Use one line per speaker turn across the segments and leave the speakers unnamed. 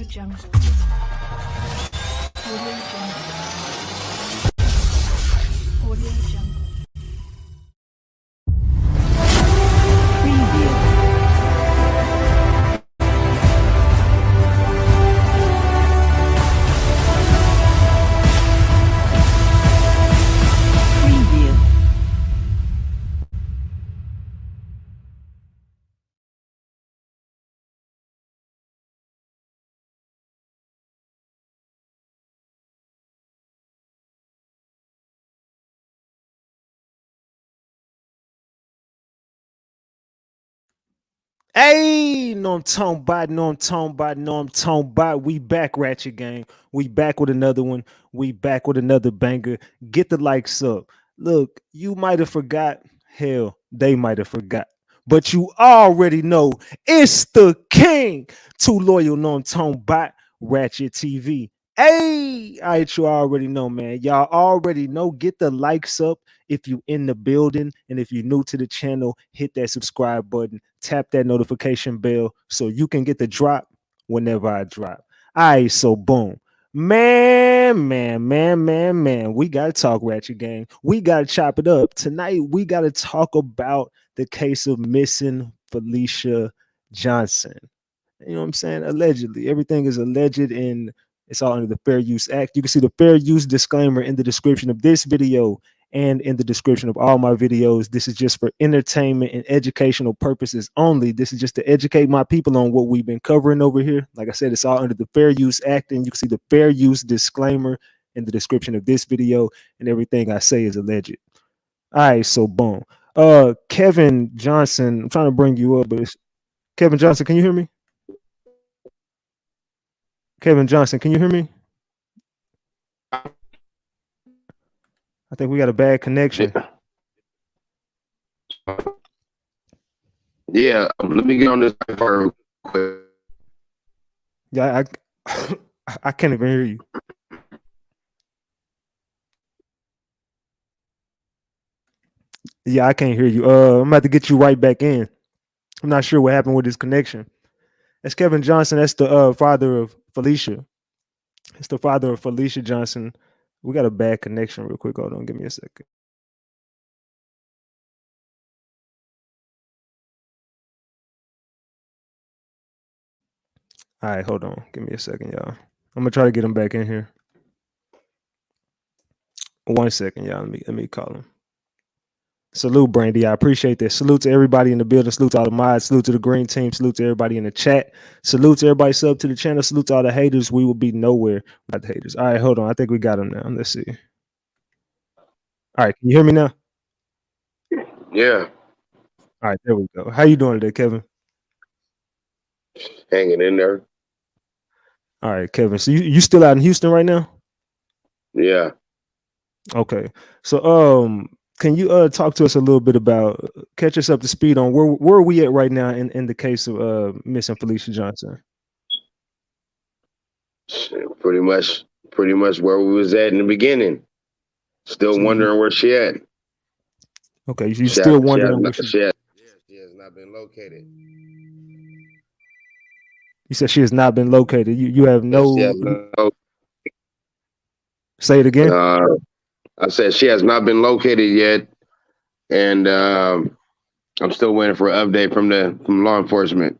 Jungle. Audio Jungle. Audio Jungle. Preview. Preview.
Hey, know I'm talking about. We back, Ratchet Gang. We back with another one. We back with another banger. Get the likes up. Look, you might have forgot. Hell, they might have forgot. But you already know it's the king. Too loyal, know I'm talking about Ratchet TV. Hey, all right, you already know, man. Y'all already know. Get the likes up if you in the building, and if you're new to the channel, hit that subscribe button, tap that notification bell so you can get the drop whenever I drop. All right, so boom. Man, we gotta talk Ratchet Gang. We gotta chop it up tonight. We gotta talk about the case of missing Felicia Johnson. You know what I'm saying? Allegedly, everything is alleged, and it's all under the Fair Use Act. You can see the fair use disclaimer in the description of this video and in the description of all my videos. This is just for entertainment and educational purposes only. This is just to educate my people on what we've been covering over here. Like I said, it's all under the Fair Use Act, and you can see the fair use disclaimer in the description of this video, and everything I say is alleged. All right, so boom. Kevin Johnson, I'm trying to bring you up, but it's Kevin Johnson. Can you hear me? Kevin Johnson, can you hear me? I think we got a bad connection.
Yeah, let me get on this real quick.
Yeah, I can't even hear you. Yeah, I can't hear you. I'm about to get you right back in. I'm not sure what happened with this connection. That's Kevin Johnson. That's the father of Felicia. It's the father of Felicia Johnson. We got a bad connection real quick. Hold on, give me a second. All right, hold on. Give me a second, y'all. I'm gonna try to get him back in here. 1 second, y'all. Let me call him. Salute, Brandy. I appreciate that. Salute to everybody in the building. Salute to all the mods. Salute to the green team. Salute to everybody in the chat. Salute to everybody sub to the channel. Salute to all the haters. We will be nowhere without the haters. All right, hold on. I think we got him now. Let's see. All right, can you hear me now?
Yeah.
All right, there we go. How you doing today, Kevin?
Hanging in there.
All right, Kevin. So you still out in Houston right now?
Yeah.
Okay. So can you talk to us a little bit about catch us up to speed on where are we at right now in the case of missing Felicia Johnson?
Pretty much where we was at in the beginning. Still
So
wondering where she at.
Okay, you still wondering where
she has not been located.
You said she has not been located. You have no. Say it again.
I said she has not been located yet, and I'm still waiting for an update from law enforcement.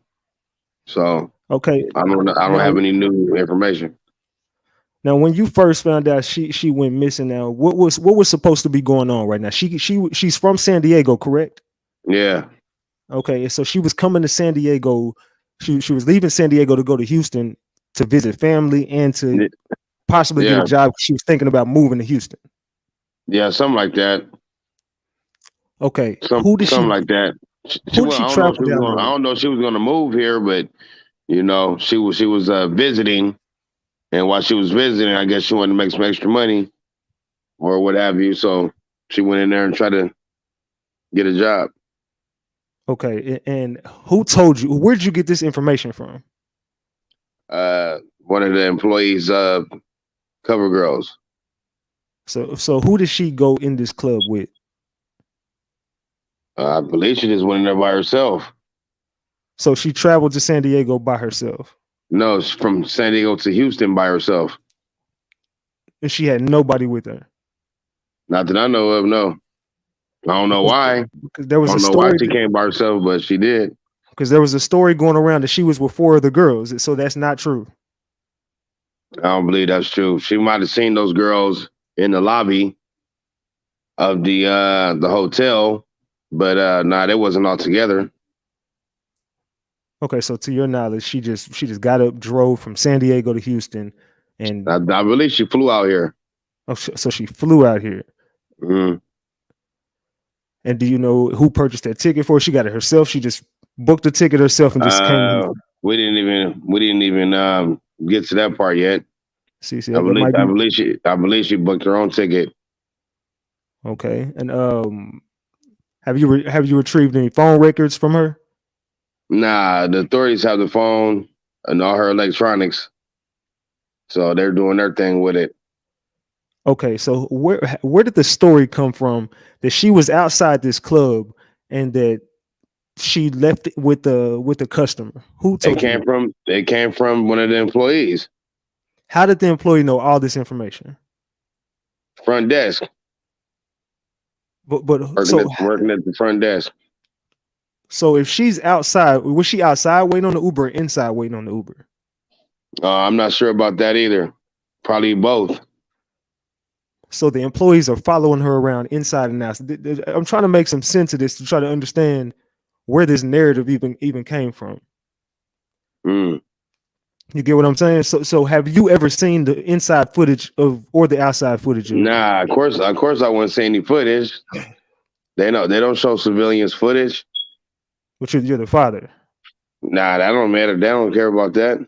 So
okay,
I don't have any new information.
Now, when you first found out she went missing, now what was supposed to be going on right now? She's from San Diego, correct?
Yeah.
Okay, so she was coming to San Diego. She was leaving San Diego to go to Houston to visit family and to possibly get a job. She was thinking about moving to Houston.
Yeah, something like that.
Okay,
something like that. I don't know if she was going to move here, but you know, she was visiting, and while she was visiting, I guess she wanted to make some extra money or what have you. So she went in there and tried to get a job.
Okay, and who told you? Where did you get this information from?
One of the employees, cover girls.
So who did she go in this club with?
I believe she just went in there by herself.
So she traveled to San Diego by herself.
No, it's from San Diego to Houston by herself.
And she had nobody with her.
Not that I know of. No, I don't know
Because,
why.
because there
I
was a
don't know why
story.
she came by herself, but she did.
Because there was a story going around that she was with 4 other girls. So that's not true.
I don't believe that's true. She might have seen those girls in the lobby of the hotel, but nah, they wasn't all together.
Okay, so to your knowledge, she just got up, drove from San Diego to Houston, and
I believe she flew out here.
so she flew out here.
Mm.
And do you know who purchased that ticket for her? She got it herself. She just booked the ticket herself and just came to Houston.
We didn't even get to that part yet.
See, that might be
I believe she booked her own ticket.
Okay. And have you retrieved any phone records from her?
Nah, the authorities have the phone and all her electronics, so they're doing their thing with it.
Okay, so where did the story come from that she was outside this club and that she left it with the customer? Who told you?
It came from one of the employees.
How did the employee know all this information?
Front desk.
But
working at the front desk.
So if she's outside, was she outside waiting on the Uber or inside waiting on the Uber?
I'm not sure about that either. Probably both.
So the employees are following her around inside and out. I'm trying to make some sense of this to try to understand where this narrative even came from.
Mm.
You get what I'm saying? So have you ever seen the inside footage of or the outside footage of?
Nah, of course I wouldn't see any footage. They don't show civilians footage.
Which you're the father.
Nah, that don't matter. They don't care about that.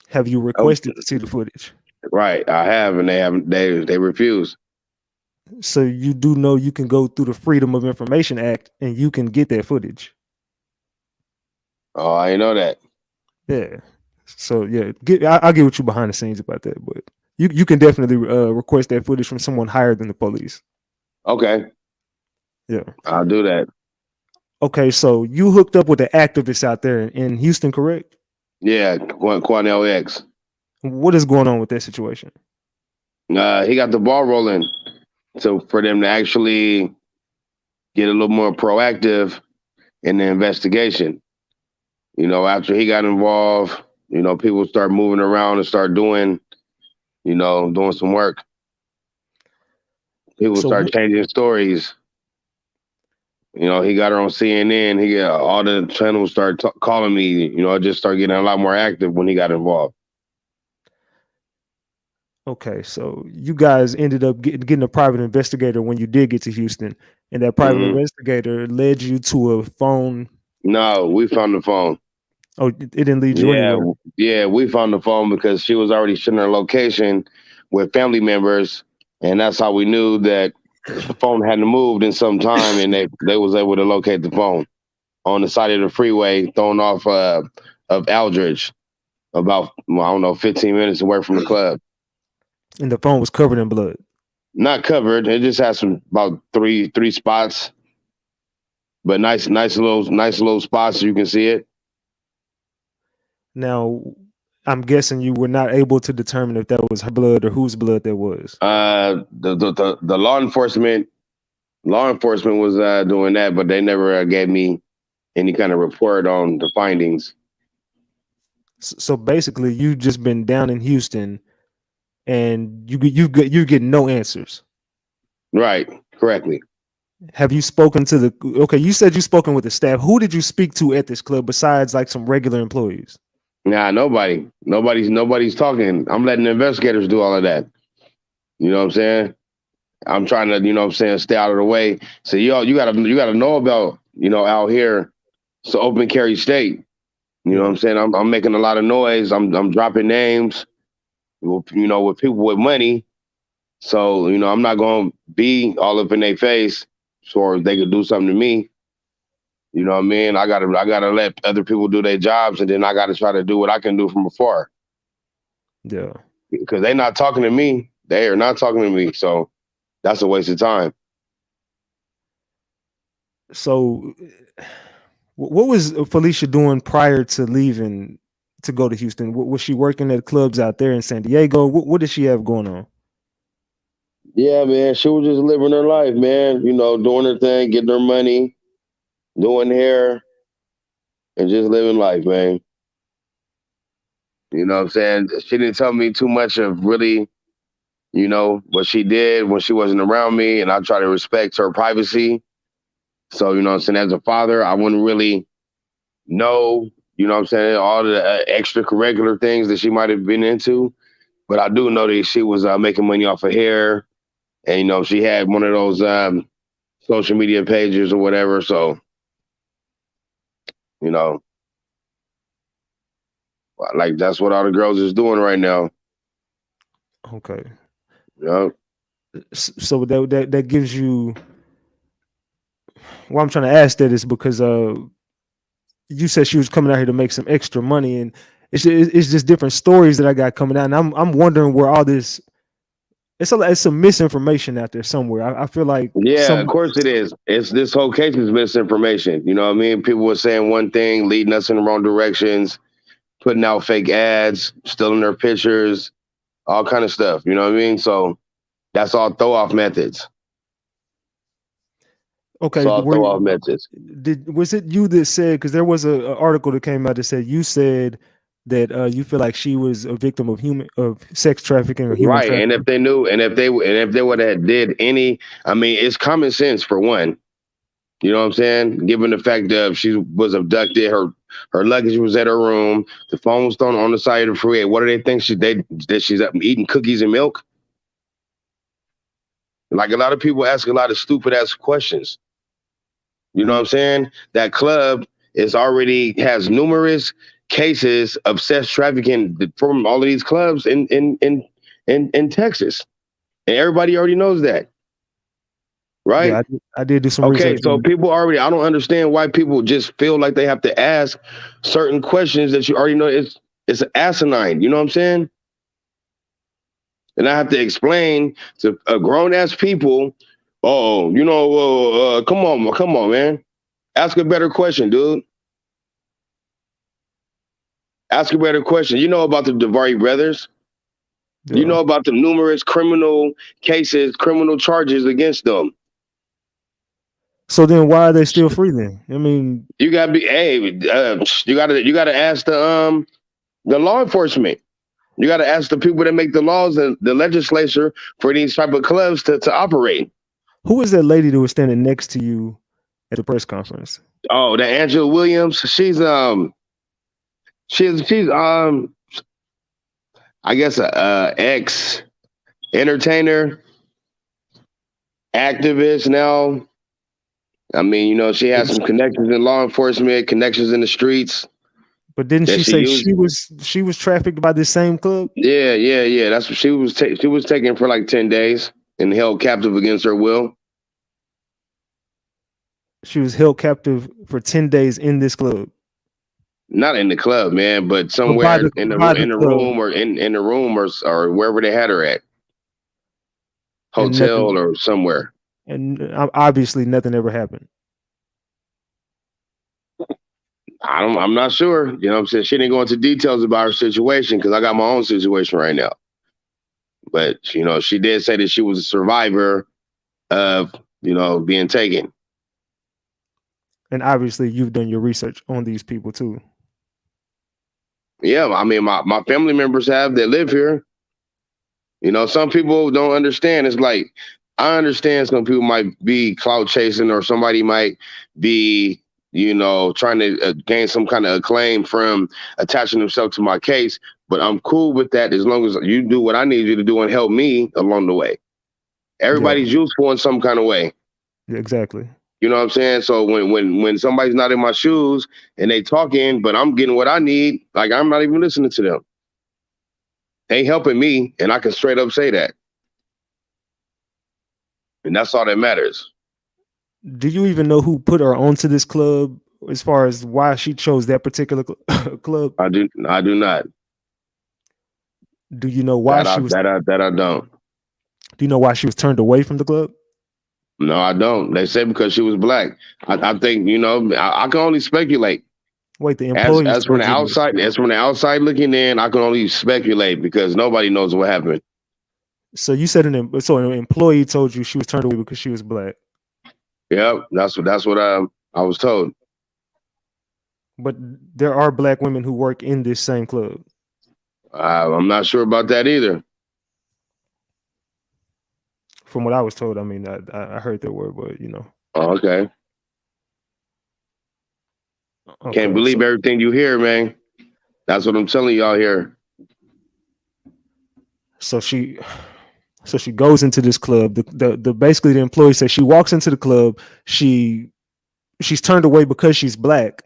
Have you requested to see the footage?
Right, I have, and they refuse.
So you do know you can go through the Freedom of Information Act and you can get that footage.
Oh, I didn't know that.
Yeah. So yeah, I'll get with you behind the scenes about that, but you can definitely request that footage from someone higher than the police.
Okay.
Yeah,
I'll do that.
Okay, so you hooked up with the activists out there in Houston, correct?
Yeah, Quanell X.
What is going on with that situation?
He got the ball rolling, so for them to actually get a little more proactive in the investigation. You know, after he got involved, you know, people start moving around and start doing some work. People start changing stories. You know, he got her on CNN. He got all the channels start calling me. You know, I just started getting a lot more active when he got involved.
Okay, so you guys ended up getting a private investigator when you did get to Houston, and that private investigator led you to a phone.
No, we found the phone.
Oh, it didn't lead you anywhere.
Yeah, we found the phone because she was already sharing her location with family members, and that's how we knew that the phone hadn't moved in some time, and they was able to locate the phone on the side of the freeway, thrown off of Aldridge, about 15 minutes away from the club.
And the phone was covered in blood.
Not covered. It just has about three spots, but nice little spots so you can see it.
Now, I'm guessing you were not able to determine if that was her blood or whose blood that was.
The law enforcement was doing that, but they never gave me any kind of report on the findings.
So basically, you just been down in Houston, and you're getting no answers.
Right, correctly.
Have you spoken to the? Okay, you said you spoken with the staff. Who did you speak to at this club besides like some regular employees?
Nah, nobody. Nobody's talking. I'm letting the investigators do all of that. You know what I'm saying? I'm trying to, stay out of the way. So you gotta know about, out here, it's an open carry state. You know what I'm saying? I'm making a lot of noise. I'm dropping names, with people with money. So, I'm not gonna be all up in their face so they could do something to me. You know what I mean? I gotta let other people do their jobs, and then I gotta try to do what I can do from afar.
Yeah.
Because they're not talking to me. They are not talking to me. So that's a waste of time.
So what was Felicia doing prior to leaving to go to Houston? Was she working at clubs out there in San Diego? What did she have going on?
Yeah, man, she was just living her life, man. You know, doing her thing, getting her money, doing hair, and just living life, man. You know what I'm saying? She didn't tell me too much of really, you know, what she did when she wasn't around me, and I try to respect her privacy. So, you know what I'm saying, as a father, I wouldn't really know, you know what I'm saying, all the extracurricular things that she might have been into. But I do know that she was making money off of hair. And, you know, she had one of those social media pages or whatever. So, you know, like that's what all the girls is doing right now.
Okay.
Yeah.
So that gives you. Why I'm trying to ask that is because you said she was coming out here to make some extra money, and it's just different stories that I got coming out, and I'm wondering where all this. It's some misinformation out there somewhere. I feel like
Yeah, of course it is. It's this whole case is misinformation. You know what I mean? People were saying one thing, leading us in the wrong directions, putting out fake ads, stealing their pictures, all kind of stuff. You know what I mean? So that's all throw off methods.
Okay,
it's all throw off methods.
Was it you that said, because there was an article that came out that said you said that you feel like she was a victim of sex trafficking or human trafficking?
And if they knew, and if they would have did any, I mean, it's common sense for one. You know what I'm saying? Given the fact that she was abducted, her luggage was at her room, the phone was thrown on the side of the freeway. What do they think that she's eating cookies and milk? Like a lot of people ask a lot of stupid ass questions. You know what I'm saying? That club has numerous cases of sex trafficking from all of these clubs in Texas, and everybody already knows that, right?
Yeah, I did do some research.
Okay, so people already. I don't understand why people just feel like they have to ask certain questions that you already know. It's asinine. You know what I'm saying? And I have to explain to grown ass people. Oh, you know, come on, man. Ask a better question, dude. Ask a better question. You know about the Davari brothers. Yeah. You know about the numerous criminal cases, criminal charges against them.
So then why are they still free then? I mean,
you gotta be, you gotta ask the law enforcement. You gotta ask the people that make the laws and the legislature for these type of clubs to operate.
Who is that lady that was standing next to you at the press conference?
Oh, the Angela Williams. She's I guess a ex entertainer, activist now. I mean, you know, she has some connections in law enforcement, connections in the streets.
But didn't she say she was trafficked by this same club?
Yeah. That's what she was. She was taken for like 10 days and held captive against her will.
She was held captive for 10 days in this club.
Not in the club, man, but somewhere in the room or in the room or wherever they had her at. Hotel or somewhere.
And obviously nothing ever happened.
I'm not sure. You know what I'm saying? She didn't go into details about her situation because I got my own situation right now. But, you know, she did say that she was a survivor of, you know, being taken.
And obviously you've done your research on these people too.
Yeah, I mean, my family members have that live here. You know, some people don't understand. It's like, I understand some people might be clout chasing or somebody might be, you know, trying to gain some kind of acclaim from attaching themselves to my case. But I'm cool with that as long as you do what I need you to do and help me along the way. Everybody's useful in some kind of way.
Yeah, exactly.
You know what I'm saying? So when somebody's not in my shoes and they talking, but I'm getting what I need, like I'm not even listening to them. They helping me, and I can straight up say that. And that's all that matters.
Do you even know who put her onto this club as far as why she chose that particular club?
I do not.
Do you know why
I don't.
Do you know why she was turned away from the club?
No, I don't. They say because she was black. I think, you know, I can only speculate.
Wait, the employees
As from
told
the
you this.
outside looking in, I can only speculate because nobody knows what happened.
So you said an employee told you she was turned away because she was black.
Yep, that's what I was told.
But there are black women who work in this same club.
I'm not sure about that either.
From what I was told, I mean, I heard that word, but you know.
Oh, okay. Can't
Okay,
believe
so
everything you hear, man. That's what I'm telling y'all here.
so she goes into this club. The basically the employee says she walks into the club. She's turned away because she's black.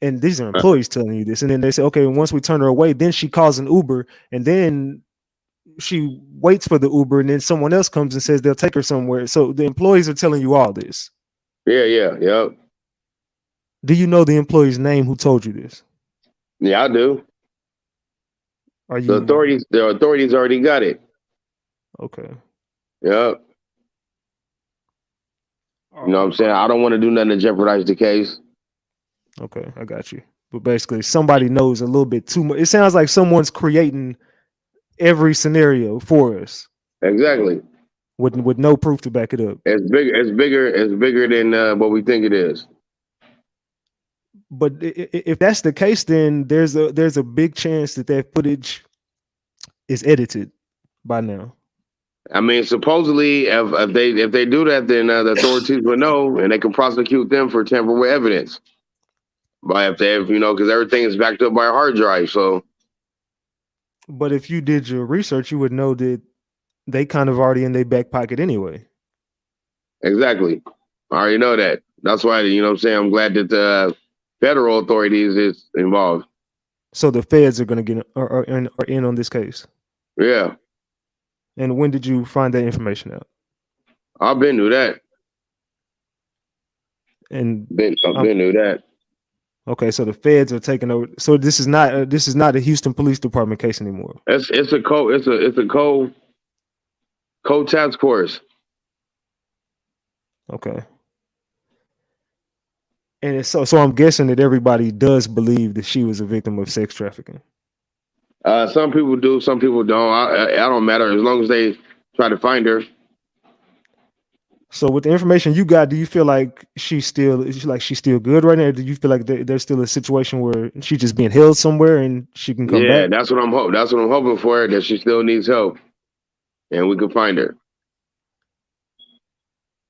And these are employees telling you this. And then they say, okay, once we turn her away, then she calls an Uber, and then she waits for the Uber, and then someone else comes and says they'll take her somewhere. So the employees are telling you all this.
Yeah.
Do you know the employee's name who told you this?
Yeah, I do.
Are you
the authorities already got it.
okay?
Yep. You know what I'm saying? I don't want to do nothing to jeopardize the case.
Okay, I got you. But basically, somebody knows a little bit too much. It sounds like someone's creating every scenario for us.
Exactly.
With no proof to back it up.
It's bigger than what we think it is.
But if that's the case, then there's a big chance that footage is edited by now.
I mean, supposedly, if they do that, then the authorities will know, and they can prosecute them for tampering with evidence. But because everything is backed up by a hard drive, so.
But if you did your research, you would know that they kind of already in their back pocket anyway.
Exactly, I already know that. That's why what I'm saying. I'm glad that the federal authorities is involved.
So the feds are going to get are in on this case.
Yeah.
And when did you find that information out?
I've been through that.
And
I've been through that.
Okay, so the feds are taking over. So this is not a Houston Police Department case anymore.
It's a co task force.
Okay. And so I'm guessing that everybody does believe that she was a victim of sex trafficking.
Some people do, some people don't. I don't matter as long as they try to find her.
So with the information you got, do you feel like she's still good right now? Or do you feel like there's still a situation where she's just being held somewhere and she can come back?
Yeah, that's what I'm hoping for. That she still needs help, and we can find her.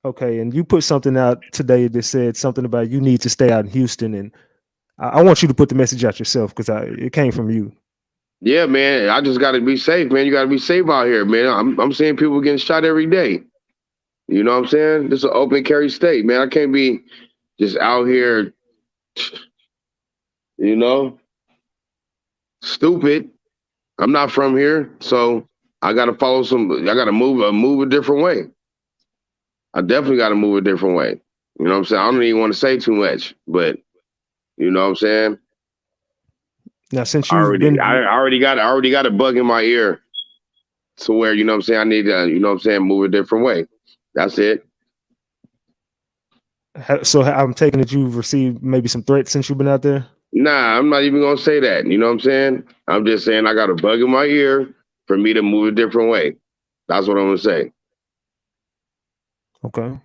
Okay, and you put something out today that said something about you need to stay out in Houston, and I want you to put the message out yourself because it came from you.
Yeah, man, I just got to be safe, man. You got to be safe out here, man. I'm seeing people getting shot every day. You know what I'm saying? This is an open carry state, man. I can't be just out here, stupid. I'm not from here, so I got to I got to move a different way. I definitely got to move a different way. You know what I'm saying? I don't even want to say too much, but you know what I'm saying?
Now, since
I
you've
already got a bug in my ear to where, you know what I'm saying, I need to, move a different way. That's it.
So I'm taking it you've received maybe some threats since you've been out there?
Nah, I'm not even going to say that. You know what I'm saying? I'm just saying I got a bug in my ear for me to move a different way. That's what I'm going to say.
Okay.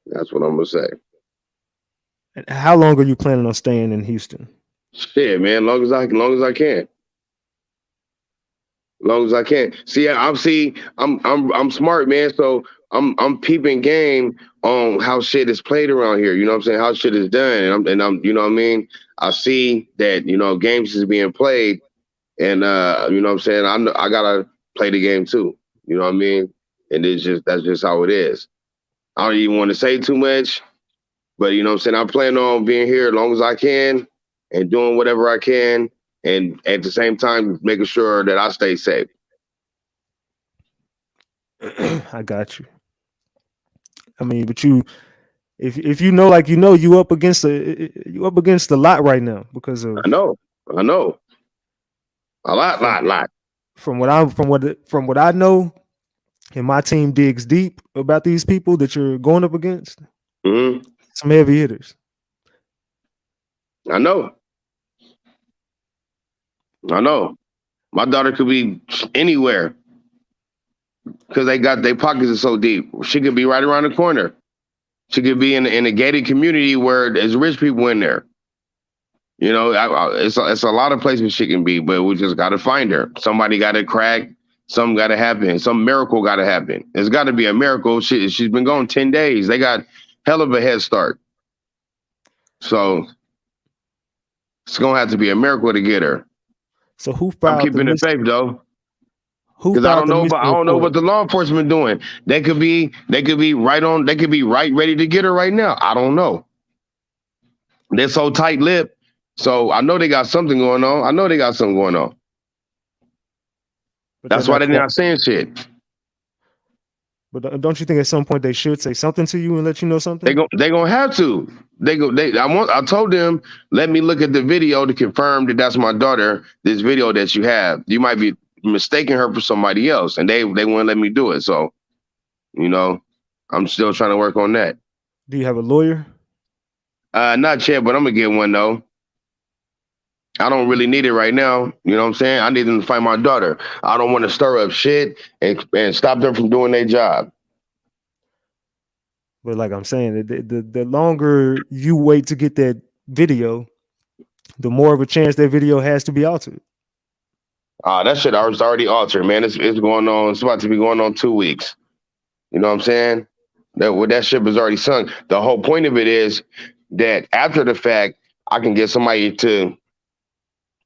That's what I'm going to say.
And how long are you planning on staying in Houston?
Shit, man, long as I can. Long as I can. See, I'm smart, man. So I'm peeping game on how shit is played around here. You know what I'm saying? How shit is done, and I'm you know what I mean. I see that games is being played, and you know what I'm saying. I gotta play the game too. You know what I mean? And that's just how it is. I don't even want to say too much, but you know what I'm saying. I plan on being here as long as I can and doing whatever I can, and at the same time making sure that I stay safe.
I got you. I mean, but if you know, like you up against a lot right now because of
I know, a lot.
From what I know, and my team digs deep about these people that you're going up against.
Mm-hmm.
Some heavy hitters.
I know. I know. My daughter could be anywhere because their pockets are so deep. She could be right around the corner. She could be in a gated community where there's rich people in there. You know, it's a lot of places she can be, but we just got to find her. Somebody got to crack. Something got to happen. Some miracle got to happen. There's got to be a miracle. She's been gone 10 days. They got hell of a head start. So it's gonna have to be a miracle to get her.
So who filed?
I'm keeping the faith though.
Who
Because I
filed
don't know what the law enforcement doing. They could be right ready to get her right now. I don't know. They're so tight lipped. So I know they got something going on. That's why they're not saying shit.
But don't you think at some point they should say something to you and let you know something?
They gonna have to. I told them, let me look at the video to confirm that that's my daughter. This video that you have, you might be mistaking her for somebody else, and they wouldn't let me do it. So, you know, I'm still trying to work on that.
Do you have a lawyer?
Not yet, but I'm gonna get one though. I don't really need it right now. You know what I'm saying? I need them to find my daughter. I don't want to stir up shit and stop them from doing their job.
But like I'm saying, the longer you wait to get that video, the more of a chance that video has to be altered.
That shit is already altered, man. It's going on. It's about to be going on 2 weeks. You know what I'm saying? That ship is already sunk. The whole point of it is that after the fact, I can get somebody to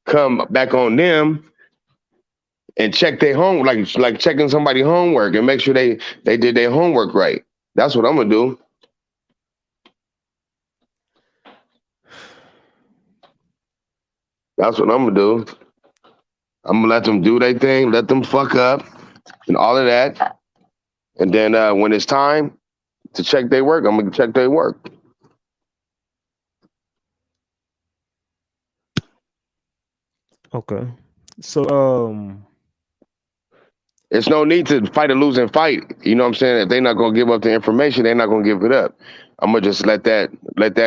come back on them and check their home, like checking somebody's homework and make sure they did their homework right. That's what I'm gonna do. That's what I'm gonna do. I'm gonna let them do their thing, let them fuck up, and all of that. And then when it's time to check their work, I'm gonna check their work.
Okay. So
it's no need to fight a losing fight. You know what I'm saying? If they're not gonna give up the information, they're not gonna give it up. I'm gonna just let that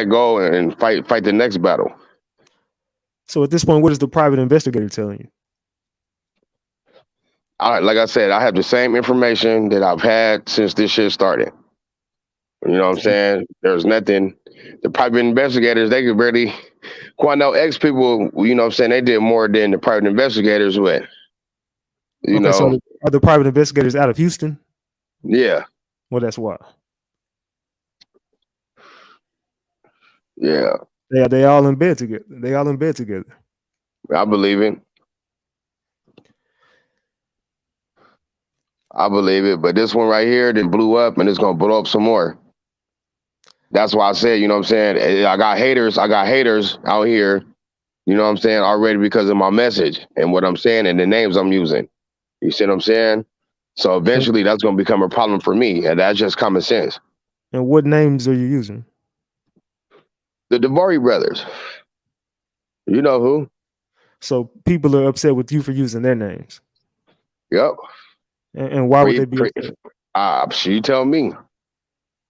go and fight the next battle.
So at this point, what is the private investigator telling you?
Like I said, I have the same information that I've had since this shit started. You know what I'm saying? There's nothing. The private investigators, they could barely. Quando X people, you know what I'm saying? They did more than the private investigators with. You know.
So are the private investigators out of Houston?
Yeah.
Well, that's why.
Yeah.
They all in bed together. I
believe it. But this one right here that blew up, and it's gonna blow up some more. That's why I said, you know what I'm saying? I got haters out here, you know what I'm saying, already because of my message and what I'm saying and the names I'm using. You see what I'm saying? So eventually that's gonna become a problem for me, and that's just common sense.
And what names are you using?
The DeVary brothers. You know who?
So people are upset with you for using their names.
Yep.
And why would they be
upset? You tell me.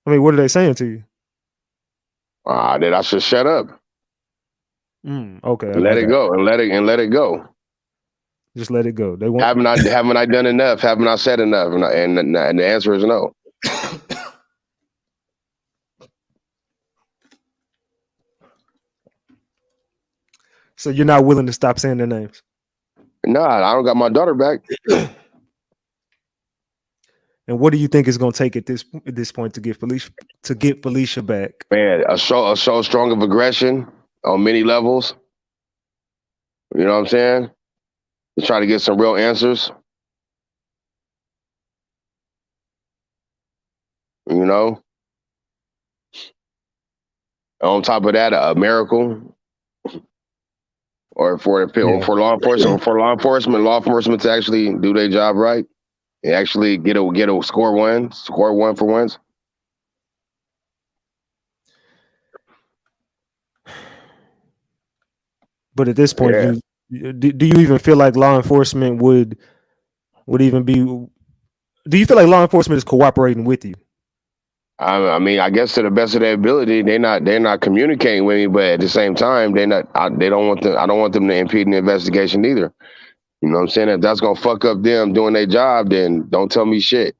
I mean, what are they saying to you?
That I should shut up.
Okay.
Let it go.
Just let it go. They won't.
Haven't I done enough? Haven't I said enough? And the answer is no.
So you're not willing to stop saying their names?
No, I don't got my daughter back.
And what do you think is going to take at this point to get Felicia back?
Man, a show strong of aggression on many levels. You know what I'm saying? To try to get some real answers. You know? On top of that, a miracle. Or for law enforcement to actually do their job right. And actually get a score one for once.
But at this point, do you even feel like law enforcement would even be? Do you feel like law enforcement is cooperating with you?
I mean, I guess to the best of their ability, they're not communicating with me, but at the same time, they don't want them. I don't want them to impede an investigation either. You know what I'm saying? If that's gonna fuck up them doing their job, then don't tell me shit.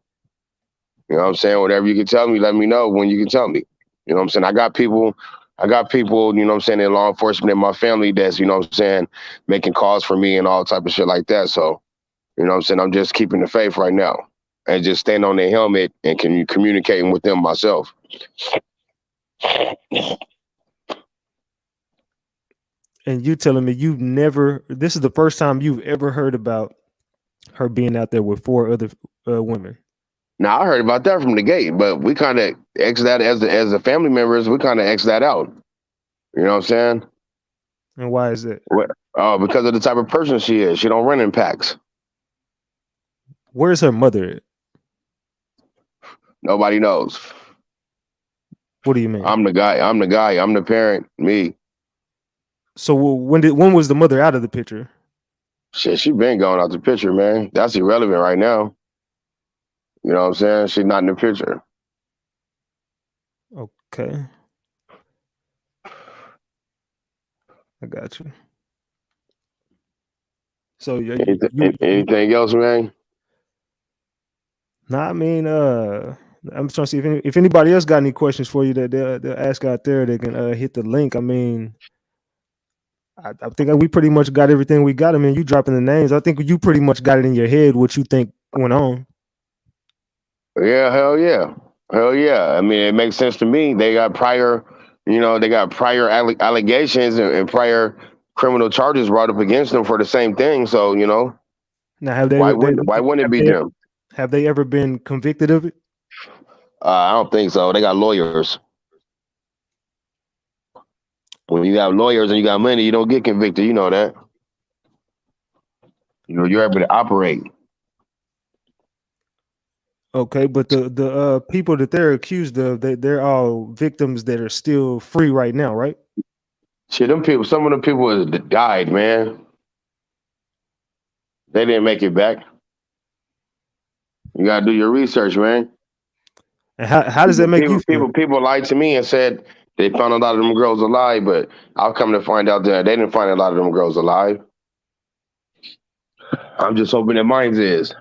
You know what I'm saying? Whatever you can tell me, let me know when you can tell me. You know what I'm saying? I got people, you know what I'm saying, in law enforcement in my family that's, you know what I'm saying, making calls for me and all type of shit like that. So, you know what I'm saying? I'm just keeping the faith right now and just staying on their helmet and communicating with them myself.
And you telling me this is the first time you've ever heard about her being out there with 4 other women?
Now I heard about that from the gate, but we kind of X that as the family members. We kind of X that out. You know what I'm saying?
And why is that?
Oh, because of the type of person she is. She don't run in packs.
Where's her mother at?
Nobody knows.
What do you mean?
I'm the guy. I'm the parent. Me.
So when was the mother out of the picture?
Shit, she been going out the picture, man. That's irrelevant right now. You know what I'm saying? She's not in the picture.
Okay. I got you. So
anything else, man?
Nah, I mean, I'm trying to see if anybody else got any questions for you that they'll ask out there. They can hit the link. I mean, I think we pretty much got everything we got. I mean, you dropping the names. I think you pretty much got it in your head what you think went on.
Yeah, hell yeah. Hell yeah. I mean, it makes sense to me. They got prior, allegations and prior criminal charges brought up against them for the same thing. So,
Now,
why wouldn't it be them?
Have they ever been convicted of it?
I don't think so. They got lawyers. When you have lawyers and you got money, you don't get convicted. You know that. You're able to operate.
Okay, but the people that they're accused of, they're all victims that are still free right now, right?
Shit, some of them people died, man. They didn't make it back. You gotta do your research, man.
And how does that make you feel?
People lied to me and said they found a lot of them girls alive, but I've come to find out that they didn't find a lot of them girls alive. I'm just hoping that mine is.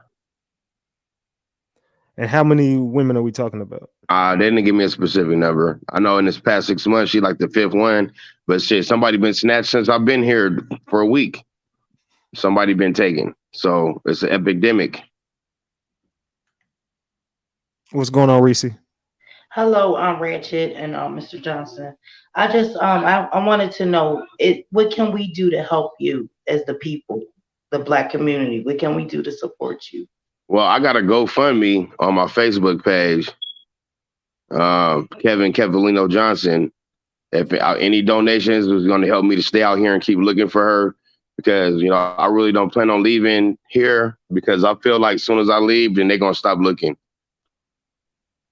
And how many women are we talking about?
They didn't give me a specific number. I know in this past 6 months, she like the 5th one, but shit, somebody been snatched since I've been here for a week. Somebody been taken. So it's an epidemic.
What's going on, Reese?
Hello, Ratchet and Mr. Johnson. I just I wanted to know what can we do to help you as the people, the Black community? What can we do to support you?
Well, I got a GoFundMe on my Facebook page, Kevin Kevalino Johnson. If any donations was going to help me to stay out here and keep looking for her, because I really don't plan on leaving here, because I feel like as soon as I leave, then they're going to stop looking.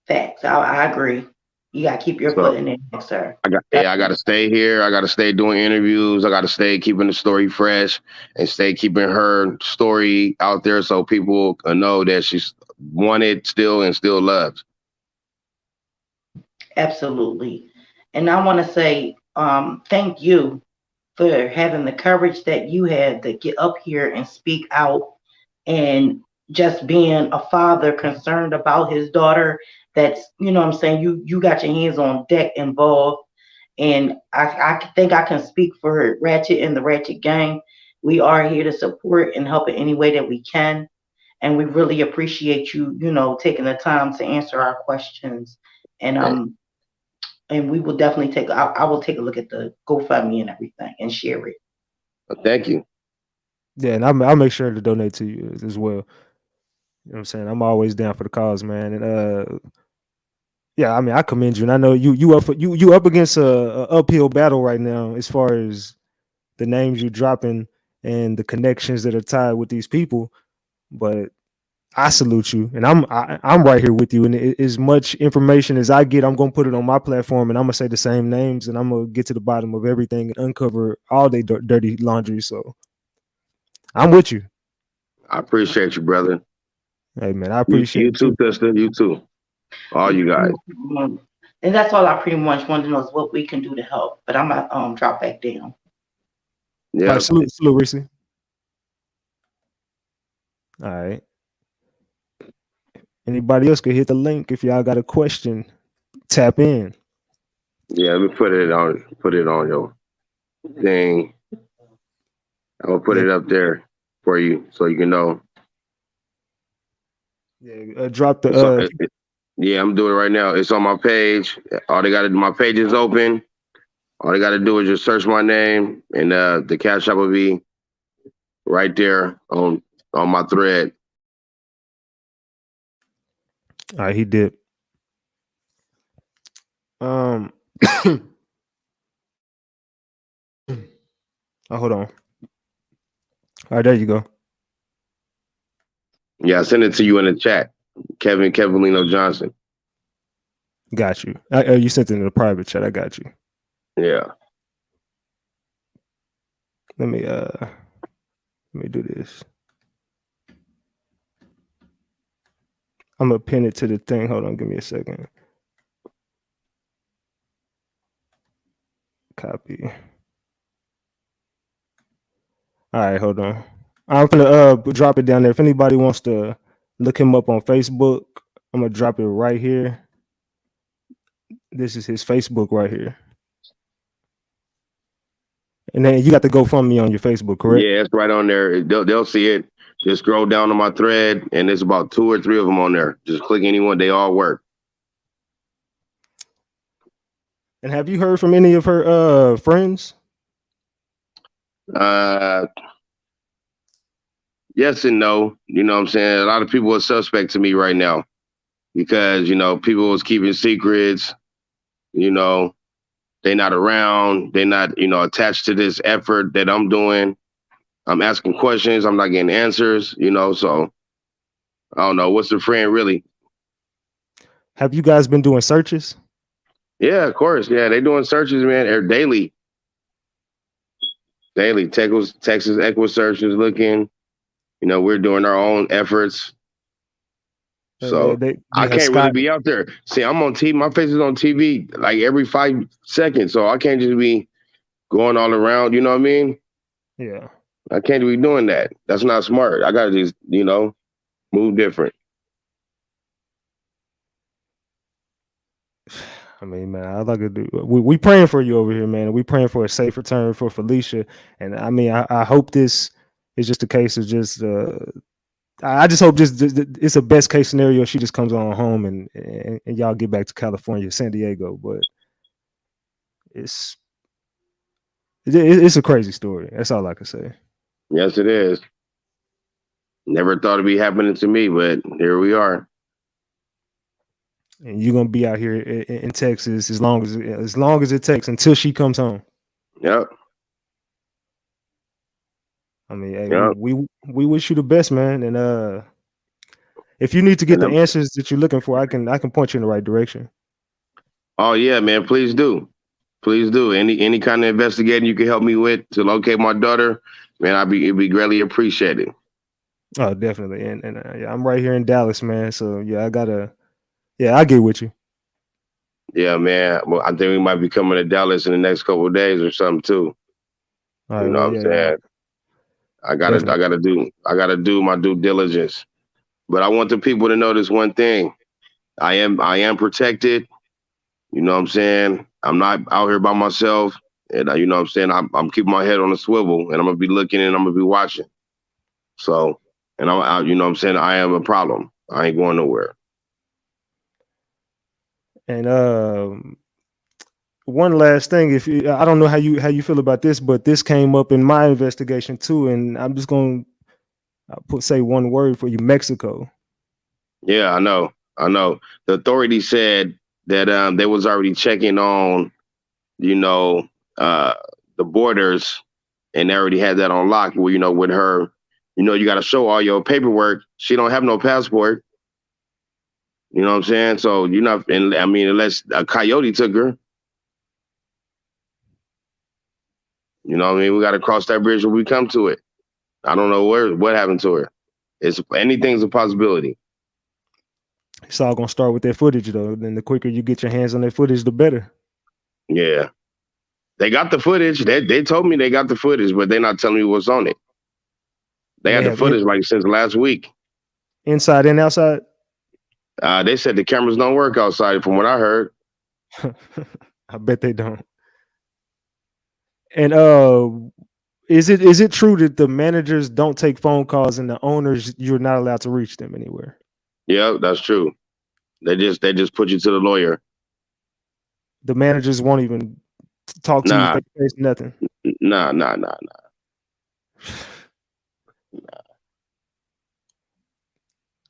Facts. I agree. You got to keep your foot in it, sir.
I got to stay here. I got to stay doing interviews. I got to stay keeping the story fresh and stay keeping her story out there so people know that she's wanted still and still loved.
Absolutely. And I want to say thank you for having the courage that you had to get up here and speak out, and just being a father concerned about his daughter. That's, what I'm saying, you got your hands on deck involved. And I think I can speak for Ratchet and the Ratchet Gang. We are here to support and help in any way that we can. And we really appreciate you, taking the time to answer our questions. And we will definitely I will take a look at the GoFundMe and everything and share it.
Thank you.
Yeah, and I'll make sure to donate to you as well. You know what I'm saying? I'm always down for the cause, man. And yeah, I mean, I commend you, and I know you up against a uphill battle right now as far as the names you're dropping and the connections that are tied with these people. But I salute you, and I'm right here with you. And as much information as I get, I'm gonna put it on my platform, and I'm gonna say the same names, and I'm gonna get to the bottom of everything and uncover all their dirty laundry. So I'm with you.
I appreciate you, brother.
Hey man, I appreciate
you too, sister. You too. All you guys.
And that's all I pretty much want to know is what we can do to help. But I'm gonna drop back down.
Yeah. All right, salute, Reese. All right. Anybody else could hit the link if y'all got a question. Tap in.
Yeah, let me put it on your thing. I'm gonna put it up there for you so you can know.
Yeah, drop the.
Yeah, I'm doing it right now. It's on my page. All they got to do, my page is open. All they got to do is just search my name, and the Cash App will be right there on my thread.
All right, he did. Oh, hold on. All right, there you go.
Yeah, I sent it to you in the chat. Kevinino Johnson.
Got you. You sent it in the private chat. I got you.
Yeah.
Let me do this. I'm gonna pin it to the thing. Hold on, give me a second. Copy. All right, hold on. I'm gonna drop it down there. If anybody wants to look him up on Facebook, I'm gonna drop it right here. This is his Facebook right here. And then you got to GoFundMe on your Facebook, correct?
Yeah, it's right on there. They'll see it. Just scroll down on my thread, and there's about 2 or 3 of them on there. Just click anyone. They all work.
And have you heard from any of her friends?
Yes and no. You know what I'm saying? A lot of people are suspect to me right now because, people was keeping secrets. They're not around. They're not, attached to this effort that I'm doing. I'm asking questions. I'm not getting answers, so I don't know. What's the friend really?
Have you guys been doing searches?
Yeah, of course. Yeah, they're doing searches, man, daily. Daily. Texas Equisearch is looking. We're doing our own efforts. So I can't really be out there. See, I'm on TV. My face is on TV like every 5 seconds. So I can't just be going all around. You know what I mean?
Yeah.
I can't be doing that. That's not smart. I got to just, move different.
I mean, man, I like to do. We praying for you over here, man. We praying for a safe return for Felicia. And I mean, I hope this is just a case of just. I just hope just it's a best case scenario. She just comes on home and y'all get back to California, San Diego. But it's a crazy story. That's all I can say.
Yes, it is. Never thought it'd be happening to me, but here we are.
And you're gonna be out here in Texas as long as it takes until she comes home.
Yep.
I mean, hey, we wish you the best, man. And if you need to get the answers that you're looking for, I can point you in the right direction.
Oh yeah, man. Please do. Please do. Any kind of investigating you can help me with to locate my daughter, man, it'd be greatly appreciated.
Oh, definitely. And yeah, I'm right here in Dallas, man. So yeah, I'll get with you.
Yeah, man. Well, I think we might be coming to Dallas in the next couple of days or something too.
All right,
you know what I'm saying? I gotta do my due diligence. But I want the people to know this one thing. I am protected. You know what I'm saying? I'm not out here by myself. And you know what I'm saying? I'm keeping my head on a swivel, and I'm gonna be looking and I'm gonna be watching. So, and I'm out, you know what I'm saying? I am a problem. I ain't going nowhere.
And one last thing, I don't know how you feel about this, but this came up in my investigation too, and I'm just gonna say one word for you: Mexico.
Yeah, I know. The authorities said that they was already checking on, the borders, and they already had that on lock. Well, with her, you got to show all your paperwork. She don't have no passport. You know what I'm saying? So you're not, and I mean, unless a coyote took her. You know what I mean? We got to cross that bridge when we come to it. I don't know what happened to her. Anything's a possibility.
It's all gonna start with that footage, though. Then the quicker you get your hands on that footage, the better.
Yeah. They got the footage. They told me they got the footage, but they're not telling me what's on it. They
And
had
they
the
have
footage like since last week.
inside and outside.
They said the cameras don't work outside, from what I heard.
I bet they don't. And is it true that the managers don't take phone calls and the owners, you're not allowed to reach them anywhere?
Yeah, that's true. They just put you to the lawyer.
The managers won't even talk to you
Nah,
face to face, nothing.
nah.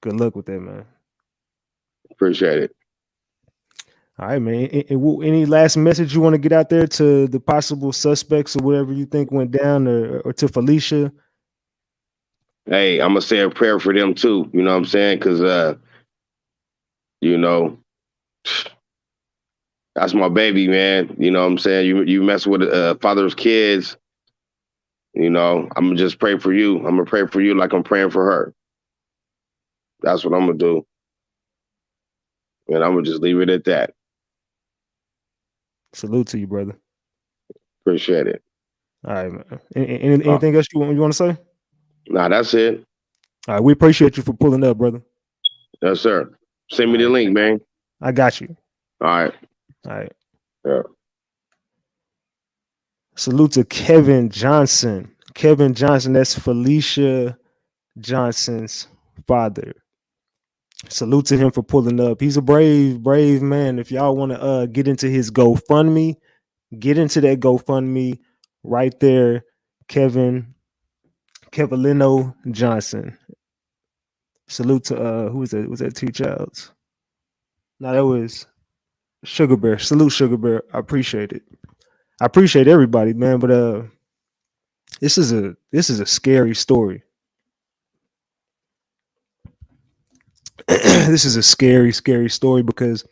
Good luck with that, man.
Appreciate it.
All right, man. Any last message you want to get out there to the possible suspects or whatever you think went down, or to Felicia?
Hey, I'm gonna say a prayer for them too. You know what I'm saying? Because you know, that's my baby, man. You know what I'm saying? You mess with father's kids. You know, I'm gonna just pray for you. I'm gonna pray for you like I'm praying for her. That's what I'm gonna do, and I'm gonna just leave it at that.
Salute to you, brother.
Appreciate it.
All right, man. Anything else you want to say?
Nah, that's it.
All right, we appreciate you for pulling up, brother.
Yes, sir. Send me the link, man.
I got you.
All right.
All right.
Yeah.
Salute to Kevin Johnson. Kevin Johnson, that's Felicia Johnson's father. Salute to him for pulling up. He's a brave man. If y'all want to get into his GoFundMe, get into that GoFundMe right there. Kevilino Johnson. Salute to who was that? Was that T Childs? No, that was Sugar Bear. Salute Sugar Bear. I appreciate it. I appreciate everybody, man. But this is a scary story. This is a scary story because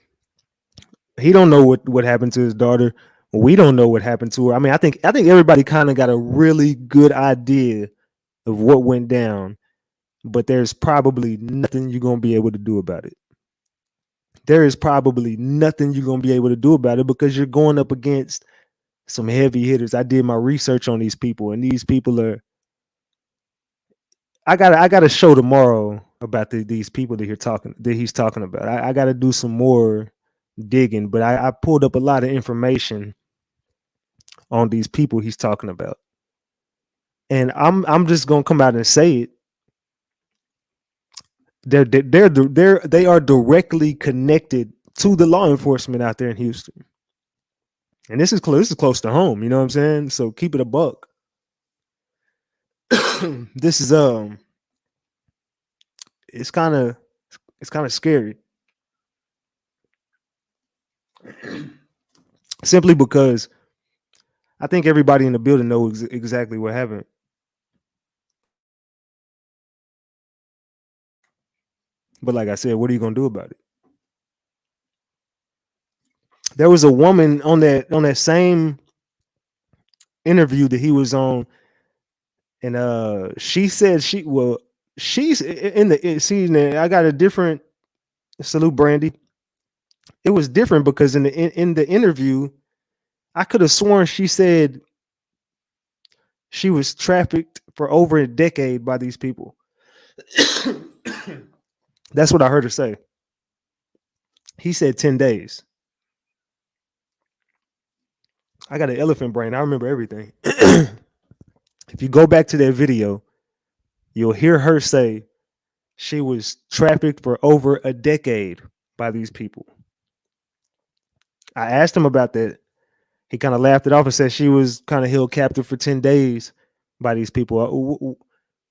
he don't know what happened to his daughter. We don't know what happened to her. I mean, I think everybody kind of got a really good idea of what went down, but there's probably nothing you're gonna be able to do about it. There is probably nothing you're gonna be able to do about it because you're going up against some heavy hitters. I did my research on these people, and these people are. I got a show tomorrow about these people that he's talking about. I got to do some more digging, but I pulled up a lot of information on these people he's talking about, and I'm just gonna come out and say it. They are directly connected to the law enforcement out there in Houston, and this is close to home. You know what I'm saying? So keep it a buck. This is it's kind of scary. Simply because I think everybody in the building knows exactly what happened. But like I said, what are you gonna do about it? There was a woman on that same interview that he was on, and she said she's in the scene. I got a different salute, Brandy. It was different because in the interview, I could have sworn she said she was trafficked for over a decade by these people. That's what I heard her say. He said 10 days. I got an elephant brain. I remember everything. If you go back to that video, you'll hear her say she was trafficked for over a decade by these people. I asked him about that. He kind of laughed it off and said she was kind of held captive for 10 days by these people.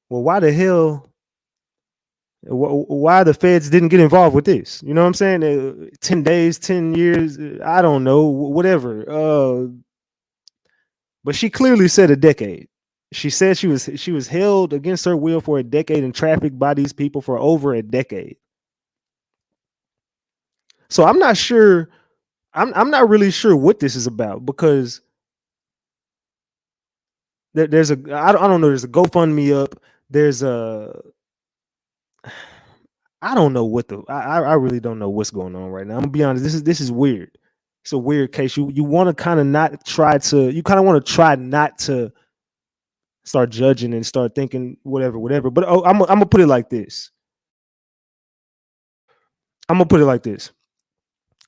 Well, why the hell? Why the feds didn't get involved with this? You know what I'm saying? 10 days, 10 years, I don't know, whatever. But she clearly said a decade. She said she was held against her will for a decade and trafficked by these people for over a decade. So I'm not sure. I'm not really sure what this is about because there's I don't know. There's a GoFundMe up. There's a I don't know what I really don't know what's going on right now. I'm gonna be honest. This is weird. It's a weird case. You want to kind of not try to. You kind of want to try not to start judging and start thinking whatever. But I'm gonna put it like this. I'm gonna put it like this.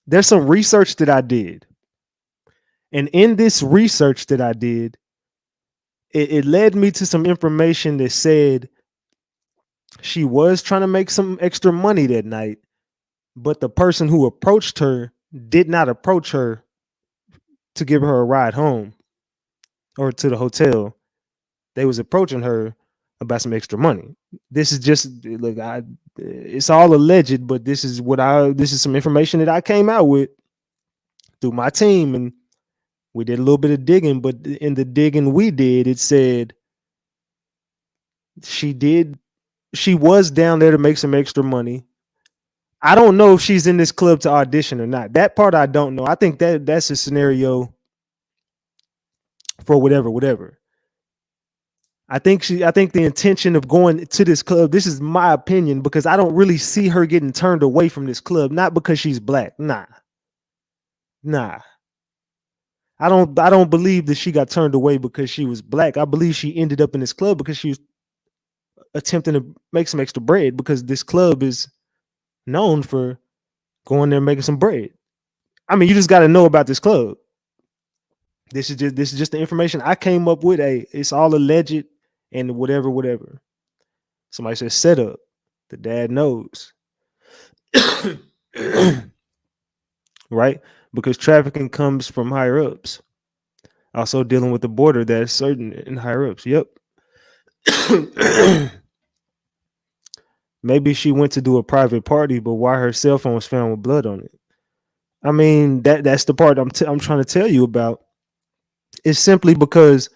There's some research that I did, and in this research that I did, it led me to some information that said she was trying to make some extra money that night, but the person who approached her did not approach her to give her a ride home or to the hotel. They was approaching her about some extra money. This is just look, it's all alleged, but this is some information that I came out with through my team, and we did a little bit of digging. But in the digging we did, it said she was down there to make some extra money. I don't know if she's in this club to audition or not. That part I don't know. I think that's a scenario for whatever. I think the intention of going to this club, this is my opinion, because I don't really see her getting turned away from this club, not because she's black. Nah. I don't believe that she got turned away because she was black. I believe she ended up in this club because she was attempting to make some extra bread, because this club is known for going there and making some bread. I mean, you just got to know about this club. This is just the information I came up with. It's all alleged and whatever. Somebody says set up. The dad knows. Right? Because trafficking comes from higher ups. Also dealing with the border that's certain in higher ups. Yep. Maybe she went to do a private party, but why her cell phone was found with blood on it? I mean, that's the part I'm trying to tell you about. It's simply because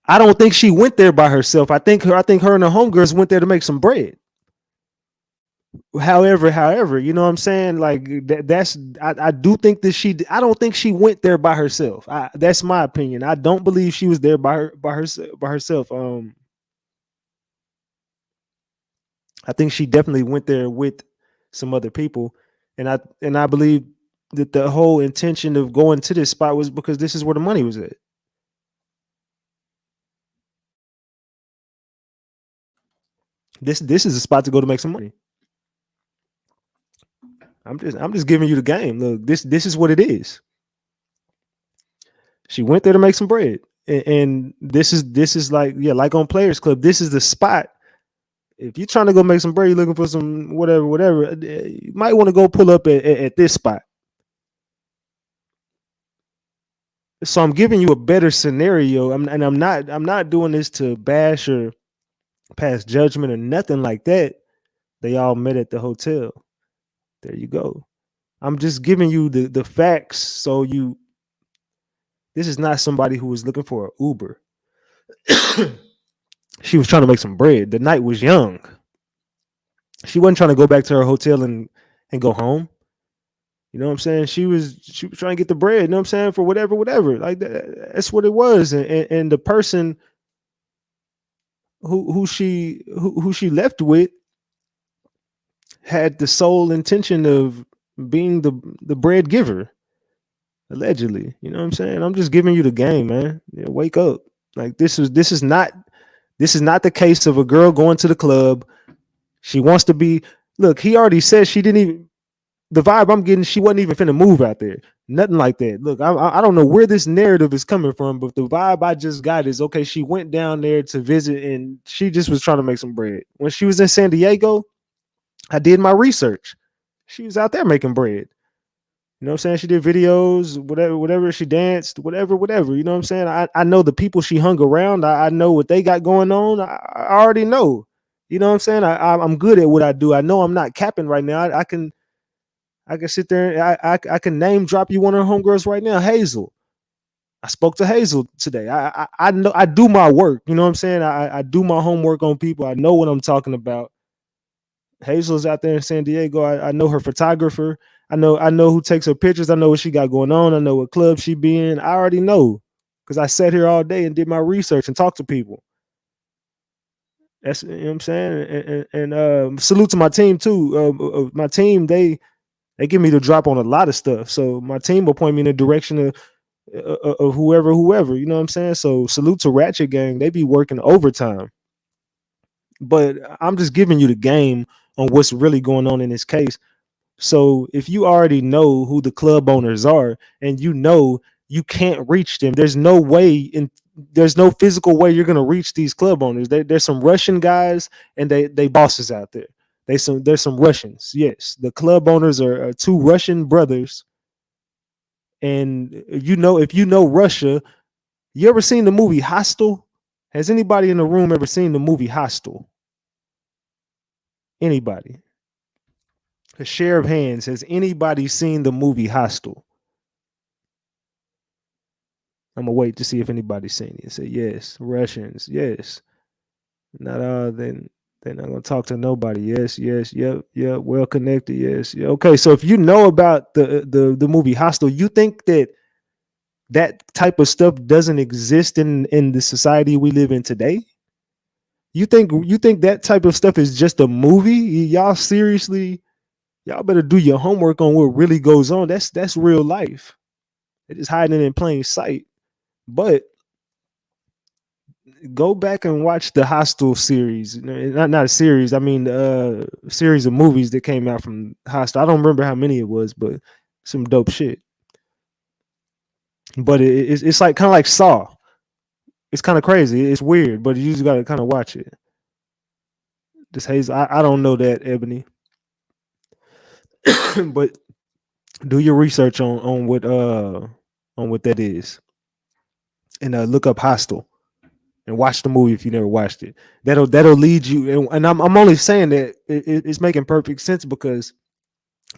I don't think she went there by herself. I think her and her homegirls went there to make some bread. However, you know what I'm saying? Like I do think that I don't think she went there by herself. That's my opinion. I don't believe she was there by herself. I think she definitely went there with some other people, and I believe that the whole intention of going to this spot was because this is where the money was at. This is a spot to go to make some money. I'm just giving you the game. Look, this is what it is. She went there to make some bread, and this is like on Players Club. This is the spot. If you're trying to go make some bread, you're looking for some whatever, you might want to go pull up at this spot. So I'm giving you a better scenario. I'm not doing this to bash or pass judgment or nothing like that. They all met at the hotel. There you go. I'm just giving you the facts. So this is not somebody who was looking for an Uber. She was trying to make some bread. The night was young. She wasn't trying to go back to her hotel and go home. You know what I'm saying? She was trying to get the bread, you know what I'm saying, for whatever. Like that's what it was. And the person who she left with had the sole intention of being the bread giver, allegedly. You know what I'm saying? I'm just giving you the game, man. Yeah, wake up. Like this is not the case of a girl going to the club. She wants to be. Look, he already said she didn't even. The vibe I'm getting, she wasn't even finna move out there. Nothing like that. Look, I don't know where this narrative is coming from, but the vibe I just got is, okay, she went down there to visit and she just was trying to make some bread. When she was in San Diego, I did my research. She was out there making bread. You know what I'm saying? She did videos, whatever. She danced, whatever. You know what I'm saying? I know the people she hung around. I know what they got going on. I already know. You know what I'm saying? I'm good at what I do. I know I'm not capping right now. I can sit there and I can name drop you one of her homegirls right now, Hazel. I spoke to Hazel today. I know I do my work. You know what I'm saying? I do my homework on people. I know what I'm talking about. Hazel's out there in San Diego. I know her photographer. I know who takes her pictures. I know what she got going on. I know what club she be in. I already know because I sat here all day and did my research and talked to people. That's, you know what I'm saying. And salute to my team too. My team, they give me the drop on a lot of stuff. So my team will point me in the direction of whoever. You know what I'm saying. So salute to Ratchet Gang. They be working overtime. But I'm just giving you the game on what's really going on in this case. So if you already know who the club owners are and you know you can't reach them, there's no physical way you're gonna reach these club owners. There's some Russian guys and they bosses out there. There's some Russians. Yes, the club owners are two Russian brothers. And if you know Russia, you ever seen the movie Hostel? Has anybody in the room ever seen the movie Hostel? Anybody? A share of hands. Has anybody seen the movie Hostel? I'm gonna wait to see if anybody's seen it. Say yes, Russians, yes. Not then they're not gonna talk to nobody. Yes, yep, well connected. Yes, yeah. Okay, so if you know about the movie Hostel, you think that type of stuff doesn't exist in the society we live in today? You think that type of stuff is just a movie? Y'all seriously? Y'all better do your homework on what really goes on. That's real life. They're just hiding it in plain sight. But go back and watch the Hostel series. Not a series. I mean, series of movies that came out from Hostel. I don't remember how many it was, but some dope shit. But it's like kind of like Saw. It's kind of crazy. It's weird, but you just got to kind of watch it. This Haze, I don't know that, Ebony. But do your research on what that is, and look up Hostel and watch the movie if you never watched it. That'll lead you. And I'm only saying that it's making perfect sense because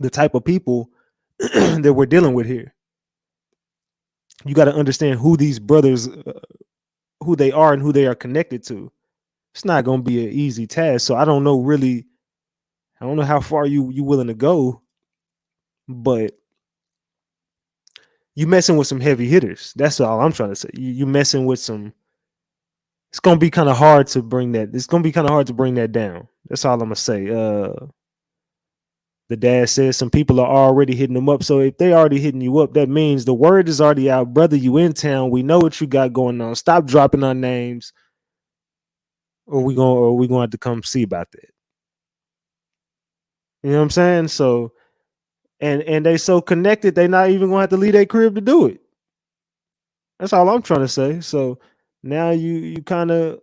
the type of people that we're dealing with here. You got to understand who these brothers, who they are, and who they are connected to. It's not going to be an easy task. So I don't know how far you willing to go, but you messing with some heavy hitters. That's all I'm trying to say. You messing with some. It's gonna be kind of hard to bring that. It's gonna be kind of hard to bring that down. That's all I'm gonna say. The dad says some people are already hitting them up. So if they already hitting you up, that means the word is already out, brother. You in town? We know what you got going on. Stop dropping our names, or we gonna have to come see about that. You know what I'm saying? So, and they so connected, they not even gonna have to leave their crib to do it. That's all I'm trying to say. So now you kind of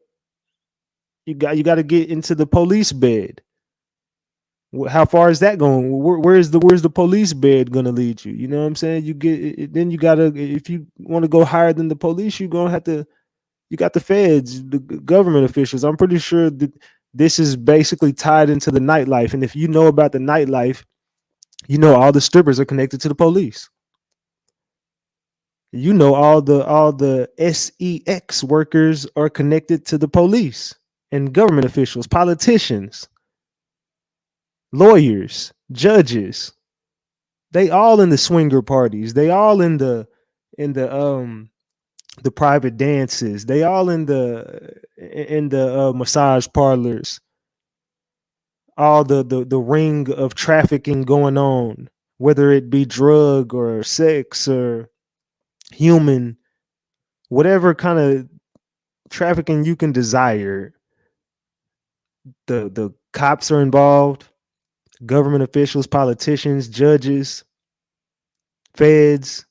you got to get into the police bed. How far is that going? Where's the police bed gonna lead you? You know what I'm saying? Then you gotta, if you want to go higher than the police, you're gonna have to. You got the feds, the government officials. I'm pretty sure that this is basically tied into the nightlife. And if you know about the nightlife, you know all the strippers are connected to the police. You know all the sex workers are connected to the police and government officials, politicians, lawyers, judges. They all in the swinger parties. They all in the private dances. They all in the massage parlors. All the ring of trafficking going on, whether it be drug or sex or human, whatever kind of trafficking you can desire. The cops are involved, government officials, politicians, judges, feds.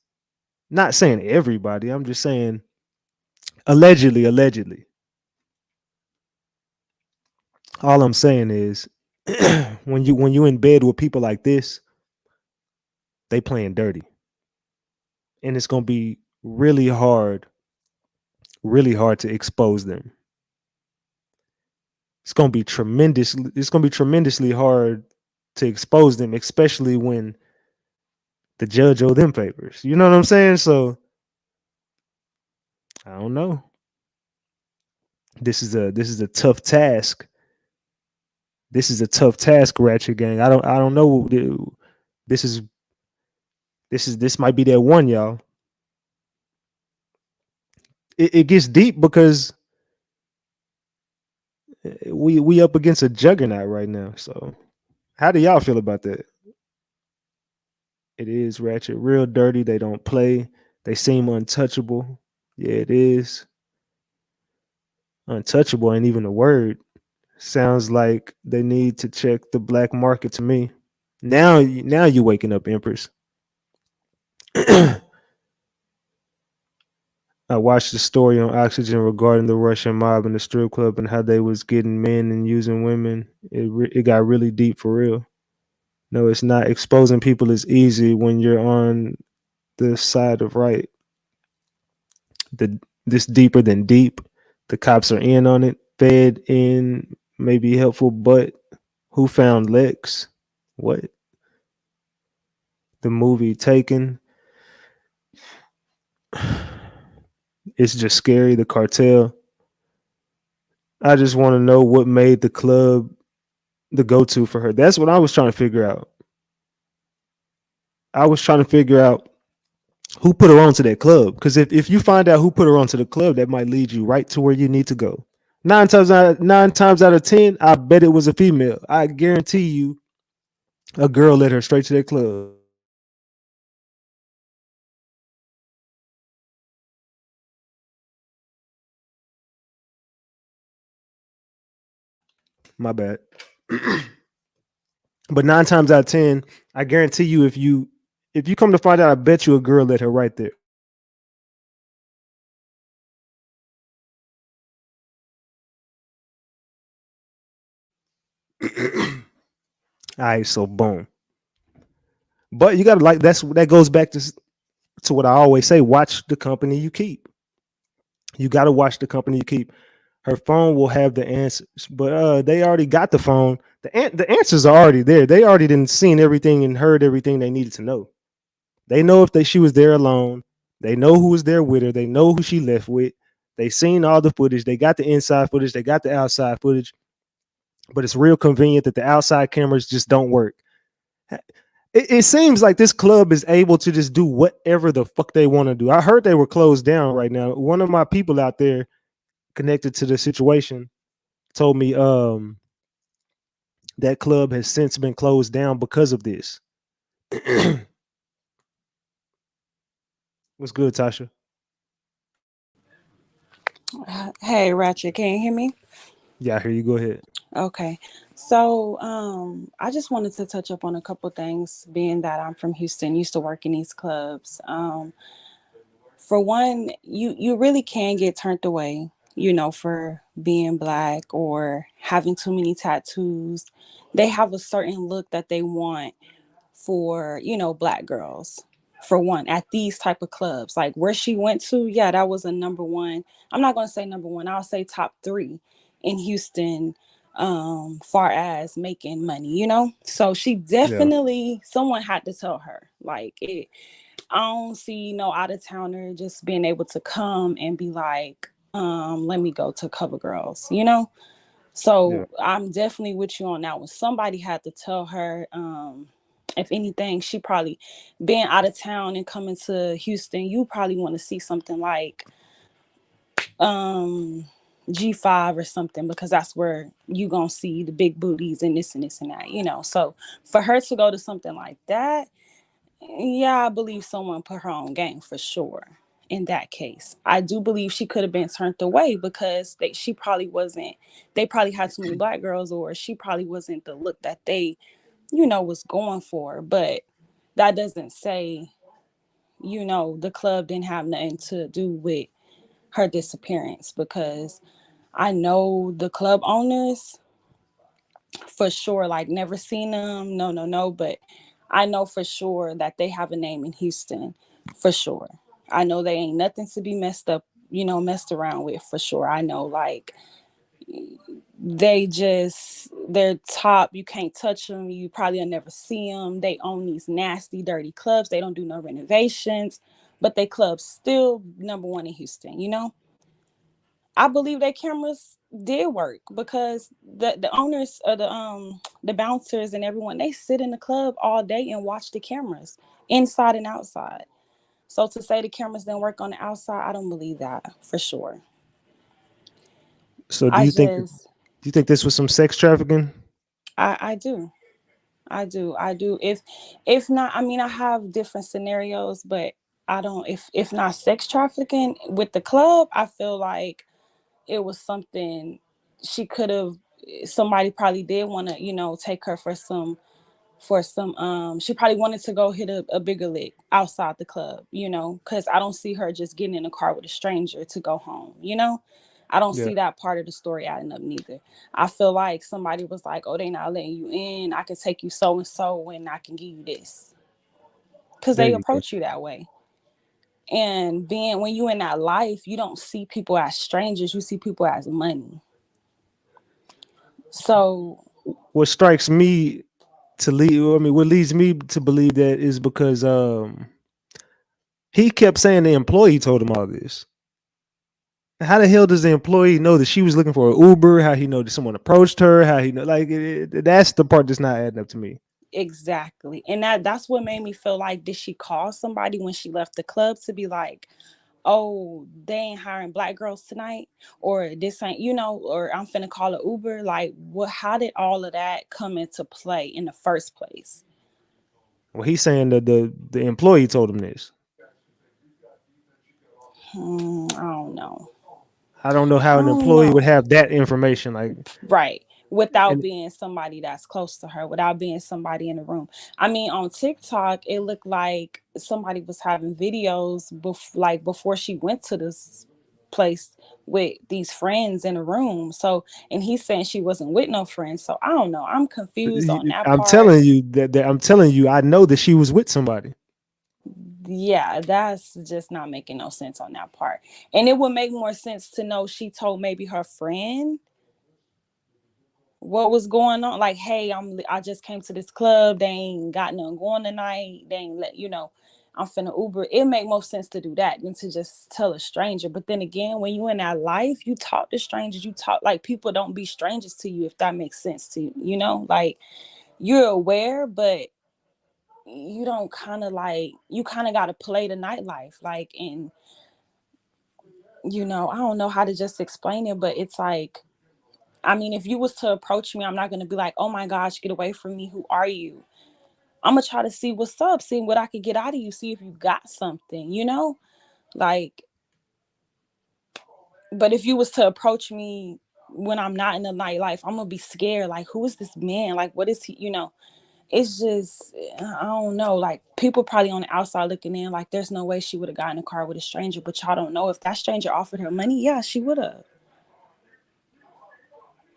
Not saying everybody, I'm just saying allegedly. All I'm saying is when you in bed with people like this, they playing dirty. And it's going to be really hard to expose them. It's going to be tremendously hard to expose them, especially when the judge owe them favors. You know what I'm saying? So I don't know. This is a tough task. This is a tough task, Ratchet Gang. I don't know. This might be that one, y'all. It gets deep because We up against a juggernaut right now. So how do y'all feel about that? It is Ratchet, real dirty. They don't play. They seem untouchable. Yeah, it is. Untouchable ain't even a word. Sounds like they need to check the black market to me. Now you waking up, Empress. I watched the story on Oxygen regarding the Russian mob and the strip club and how they was getting men and using women. It got really deep for real. No, it's not. Exposing people is easy when you're on the side of right. This deeper than deep. The cops are in on it. Fed in may be helpful, but who found Lex? What? The movie Taken. It's just scary. The cartel. I just want to know what made the club the go-to for her. That's what I was trying to figure out. I was trying to figure out who put her onto that club. Because if you find out who put her onto the club, that might lead you right to where you need to go. Nine times out of 10, I bet it was a female. I guarantee you, a girl led her straight to that club. My bad. But 9 times out of 10, I guarantee you, if you come to find out, I bet you a girl led her right there. All right, so boom. But you gotta that goes back to what I always say: watch the company you keep. You gotta watch the company you keep. Her phone will have the answers, but they already got the phone. The answers are already there. They already didn't seen everything and heard everything they needed to know. They know if she was there alone. They know who was there with her. They know who she left with. They seen all the footage. They got the inside footage. They got the outside footage. But it's real convenient that the outside cameras just don't work. It seems like this club is able to just do whatever the fuck they want to do. I heard they were closed down right now. One of my people out there connected to the situation told me that club has since been closed down because of this. What's good, Tasha?
Hey, Ratchet, can you hear me?
Yeah, I hear you. Go ahead.
Okay. So, I just wanted to touch up on a couple things, being that I'm from Houston, used to work in these clubs. For one, you really can get turned away, for being black or having too many tattoos. They have a certain look that they want for black girls, for one, at these type of clubs. Like where she went to, yeah, that was a number one. I'm not going to say number one, I'll say top 3 in Houston, far as making money. So she
Yeah.
definitely, someone had to tell her, like, I don't see no out of towner just being able to come and be like, let me go to Cover Girls.
Yeah.
So I'm definitely with you on that one. Somebody had to tell her. If anything, she probably, being out of town and coming to Houston, you probably want to see something like um G5 or something, because that's where you gonna see the big booties and this and this and that. So for her to go to something like that, yeah, I believe someone put her on game for sure. In that case, I do believe she could have been turned away because she probably wasn't. They probably had too many black girls, or she probably wasn't the look that they, was going for. But that doesn't say, the club didn't have nothing to do with her disappearance, because I know the club owners for sure, like never seen them, no, no, no, but I know for sure that they have a name in Houston, for sure. I know they ain't nothing to be messed up, messed around with, for sure. I know, like, they're top, you can't touch them, you probably will never see them. They own these nasty dirty clubs, they don't do no renovations, but they clubs still number one in Houston. I believe their cameras did work, because the owners of the bouncers and everyone, they sit in the club all day and watch the cameras inside and outside. So to say the cameras didn't work on the outside, I don't believe that for sure.
So do
I
you think
just
Do you think this was some sex trafficking?
I do. I do. I do. If not, I mean, I have different scenarios, but I don't. If not sex trafficking with the club, I feel like it was something she could have. Somebody probably did want to, take her for some. She probably wanted to go hit a bigger lick outside the club, because I don't see her just getting in a car with a stranger to go home. I don't
Yeah.
see that part of the story adding up neither. I feel like somebody was like, oh, they not letting you in. I can take you so and so and I can give you this. Because
There
they
you go.
approach you that way. And when you in that life, you don't see people as strangers. You see people as money. So
What strikes me to lead, I mean, what leads me to believe that is because he kept saying the employee told him all this. How the hell does the employee know that she was looking for an Uber? How he know that someone approached her? How he know? Like that's the part that's not adding up to me.
exactly. And that's what made me feel like, did she call somebody when she left the club to be like, oh, they ain't hiring black girls tonight, or this ain't, or I'm finna call an Uber. Like, how did all of that come into play in the first place?
Well, he's saying that the employee told him this.
I don't know.
I don't know
I
how an
don't
employee would
know.
have that information. Like,
Right. Without
and
being somebody that's close to her, without being somebody in the room. I mean, on TikTok, it looked like somebody was having videos like before she went to this place with these friends in a room. So, and he's saying she wasn't with no friends. So I don't know. I'm confused on that
I'm
part.
telling you that I'm telling you, I know that she was with somebody.
Yeah, that's just not making no sense on that part. And it would make more sense to know she told maybe her friend what was going on. Like, hey, I just came to this club. They ain't got nothing going tonight. They ain't I'm finna Uber. It make more sense to do that than to just tell a stranger. But then again, when you in that life, you talk to strangers. You talk, like, people don't be strangers to you, if that makes sense to you. Like, you're aware, but you don't you kind of got to play the nightlife. Like, and I don't know how to just explain it, but it's like, I mean, if you was to approach me, I'm not going to be like, oh my gosh, get away from me. Who are you? I'm going to try to see what's up, see what I could get out of you, see if you got something, like, but if you was to approach me when I'm not in the nightlife, I'm going to be scared. Like, who is this man? Like, what is he? It's just, I don't know. Like, people probably on the outside looking in, like, there's no way she would have gotten in a car with a stranger, but y'all don't know. If that stranger offered her money, yeah, she would have.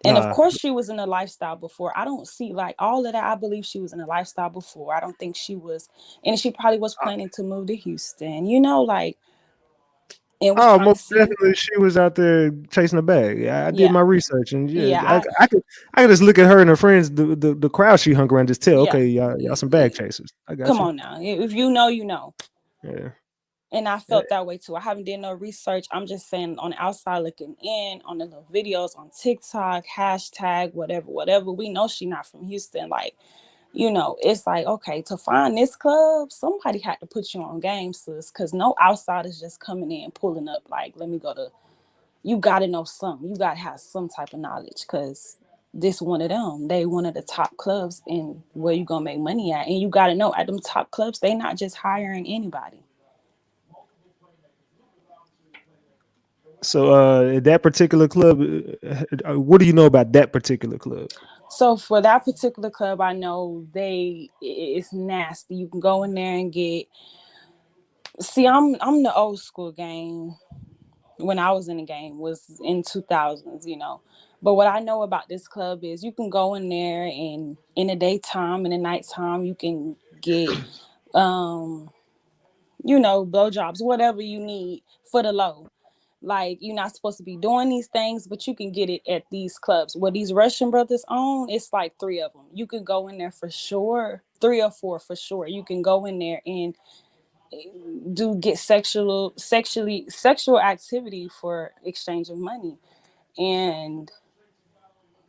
And of
Nah,
course she was in a lifestyle before. I don't see, like, all of that. I believe she was in a lifestyle before. I don't think she was, and she probably was planning to move to Houston, like, and was
oh,
trying to
most
see.
definitely, she was out there chasing a bag. Yeah, I did
Yeah.
my research, and yeah,
Yeah.
I could just look at her and her friends, the crowd she hung around, just tell,
Yeah.
okay, y'all some bag chasers. I got
Come
you.
on now. If you know, you know.
Yeah.
And I
Eh,
felt that way too. I haven't done no research. I'm just saying, on the outside looking in, on the little videos on TikTok, hashtag, whatever. We know she not from Houston. Like, it's like, okay, to find this club, somebody had to put you on game, sis, because no outsiders just coming in, pulling up, like, let me go to, you got to know something. You got to have some type of knowledge, because this one of them, they one of the top clubs and where you going to make money at. And you got to know, at them top clubs, they not just hiring anybody.
So, that particular club, what do you know about that particular club?
So for that particular club, I know it's nasty. You can go in there and get. See, I'm the old school game. When I was in the game was in 2000s. But what I know about this club is you can go in there, and in the daytime and the nighttime you can get blowjobs, whatever you need for the low. Like, you're not supposed to be doing these things, but you can get it at these clubs. What these Russian brothers own, it's like 3 of them. You can go in there for sure, 3 or 4 for sure. You can go in there and get sexual activity for exchange of money. And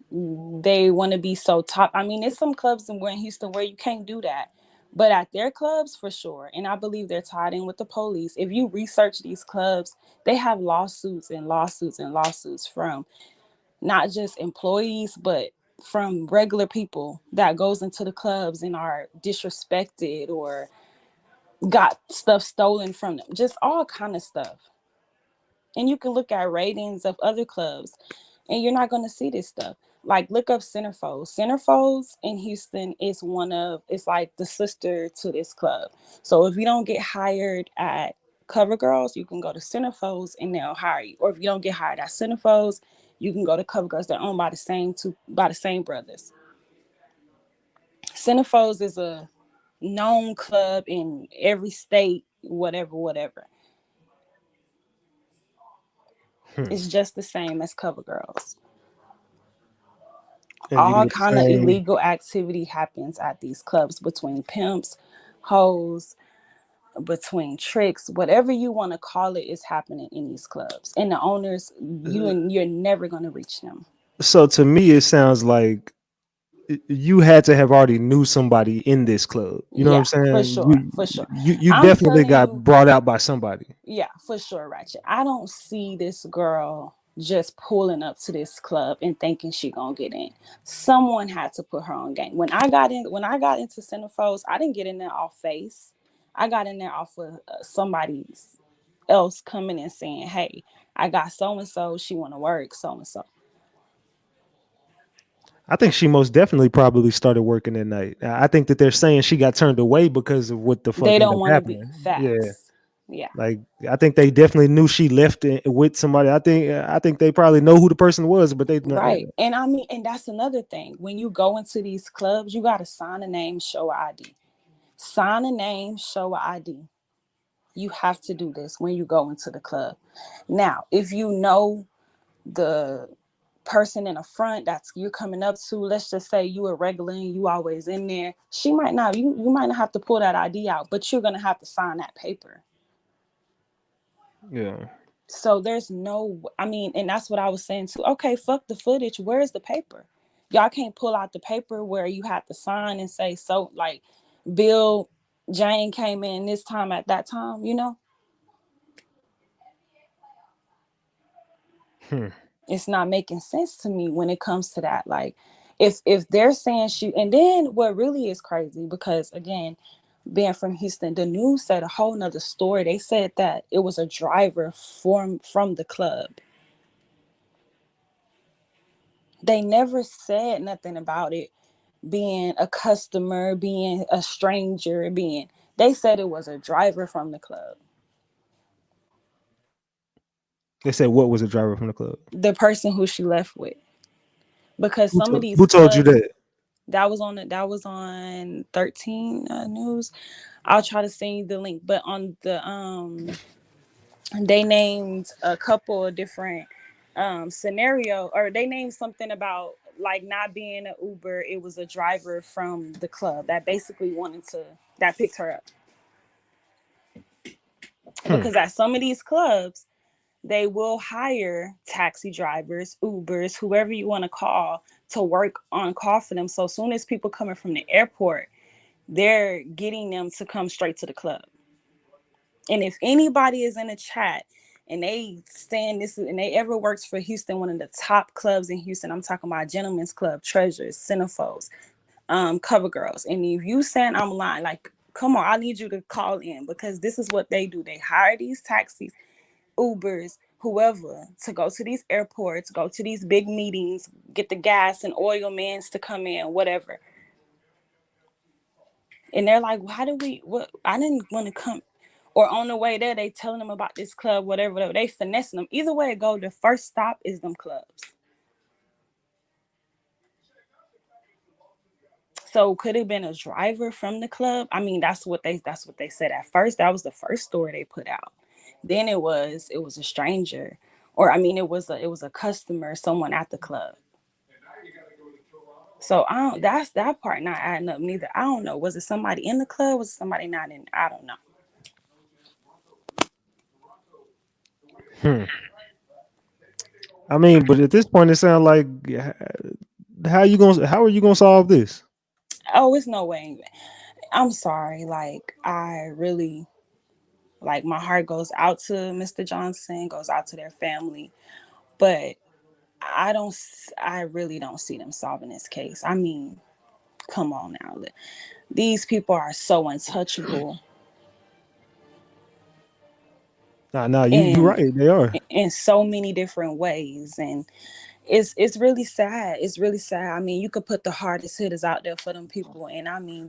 they want to be so top. I mean, there's some clubs in Houston where you can't do that. But at their clubs, for sure. And I believe they're tied in with the police. If you research these clubs, they have lawsuits and lawsuits and lawsuits from not just employees, but from regular people that goes into the clubs and are disrespected or got stuff stolen from them, just all kind of stuff. And you can look at ratings of other clubs and you're not going to see this stuff. Like, look up Centerfolds. Centerfolds in Houston is it's like the sister to this club. So if you don't get hired at Cover Girls, you can go to Centerfolds and they'll hire you. Or if you don't get hired at Centerfolds, you can go to Cover Girls. They're owned by the same brothers. Centerfolds is a known club in every state, whatever. It's just the same as Cover Girls.
And
All kind of illegal activity happens at these clubs between pimps, hoes, between tricks, whatever you want to call it is happening in these clubs. And the owners, you're never going to reach them.
So to me, it sounds like you had to have already knew somebody in this club. You know what I'm saying?
For sure.
You definitely got brought out by somebody.
Yeah, for sure, Ratchet. I don't see this girl just pulling up to this club and thinking she gonna get in. Someone had to put her on game. When I got into Centerfolds, I didn't get in there off face. I got in there off of somebody else coming and saying, "Hey, I got so and so. She want to work so and so."
I think she most definitely probably started working that night. I think that they're saying she got turned away because of what the fuck
they
ended
don't
up
want to
happening.
be facts. Yeah.
Like, I think they definitely knew she left with somebody. I think they probably know who the person was, but they
right. And I mean, and that's another thing. When you go into these clubs, you got to sign a name, show an ID. Sign a name, show an ID. You have to do this when you go into the club. Now, if you know the person in the front that's you're coming up to, let's just say you a regular and you always in there, she might not, you might not have to pull that ID out, but you're gonna have to sign that paper.
Yeah.
So there's no, I mean, and that's what I was saying too. Okay, fuck the footage. Where's the paper? Y'all can't pull out the paper where you have to sign and say, so like Bill Jane came in this time at that time, you know? It's not making sense to me when it comes to that. Like, if they're saying she, and then what really is crazy, because again, being from Houston, the news said a whole nother story. They said that it was a driver from the club. They never said nothing about it being a customer, being a stranger, they said it was a driver from the club.
They said what was a driver from the club?
The person who she left with. Because some of these
who told you that?
That was on 13 News. I'll try to send you the link. But on the they named a couple of different scenario, or they named something about like not being an Uber. It was a driver from the club that basically that picked her up. Because at some of these clubs, they will hire taxi drivers, Ubers, whoever you want to call, to work on call for them. So as soon as people coming from the airport, they're getting them to come straight to the club. And if anybody is in the chat and they ever works for Houston, one of the top clubs in Houston, I'm talking about Gentlemen's Club, Treasures, Centerfolds, Cover Girls. And if you saying I'm lying, like, come on, I need you to call in, because this is what they do. They hire these taxis, Ubers, whoever, to go to these airports, go to these big meetings, get the gas and oil mans to come in, whatever. And they're like, I didn't want to come. Or on the way there, they telling them about this club, whatever. They finessing them. Either way it go, the first stop is them clubs. So could it have been a driver from the club? I mean, that's what they said at first. That was the first story they put out. Then it was a stranger, or I mean, it was a customer, someone at the club. So that's that part not adding up neither. I don't know. Was it somebody in the club? Was it somebody not in? I don't know.
I mean, but at this point, it sounds like how are you gonna solve this?
Oh, it's no way. I'm sorry. Like, I really, like, my heart goes out to Mr. Johnson, goes out to their family, but I really don't see them solving this case. I mean, come on now. These people are so untouchable.
You're right. They are
in so many different ways, and it's really sad. It's really sad. I mean, you could put the hardest hitters out there for them people, and I mean,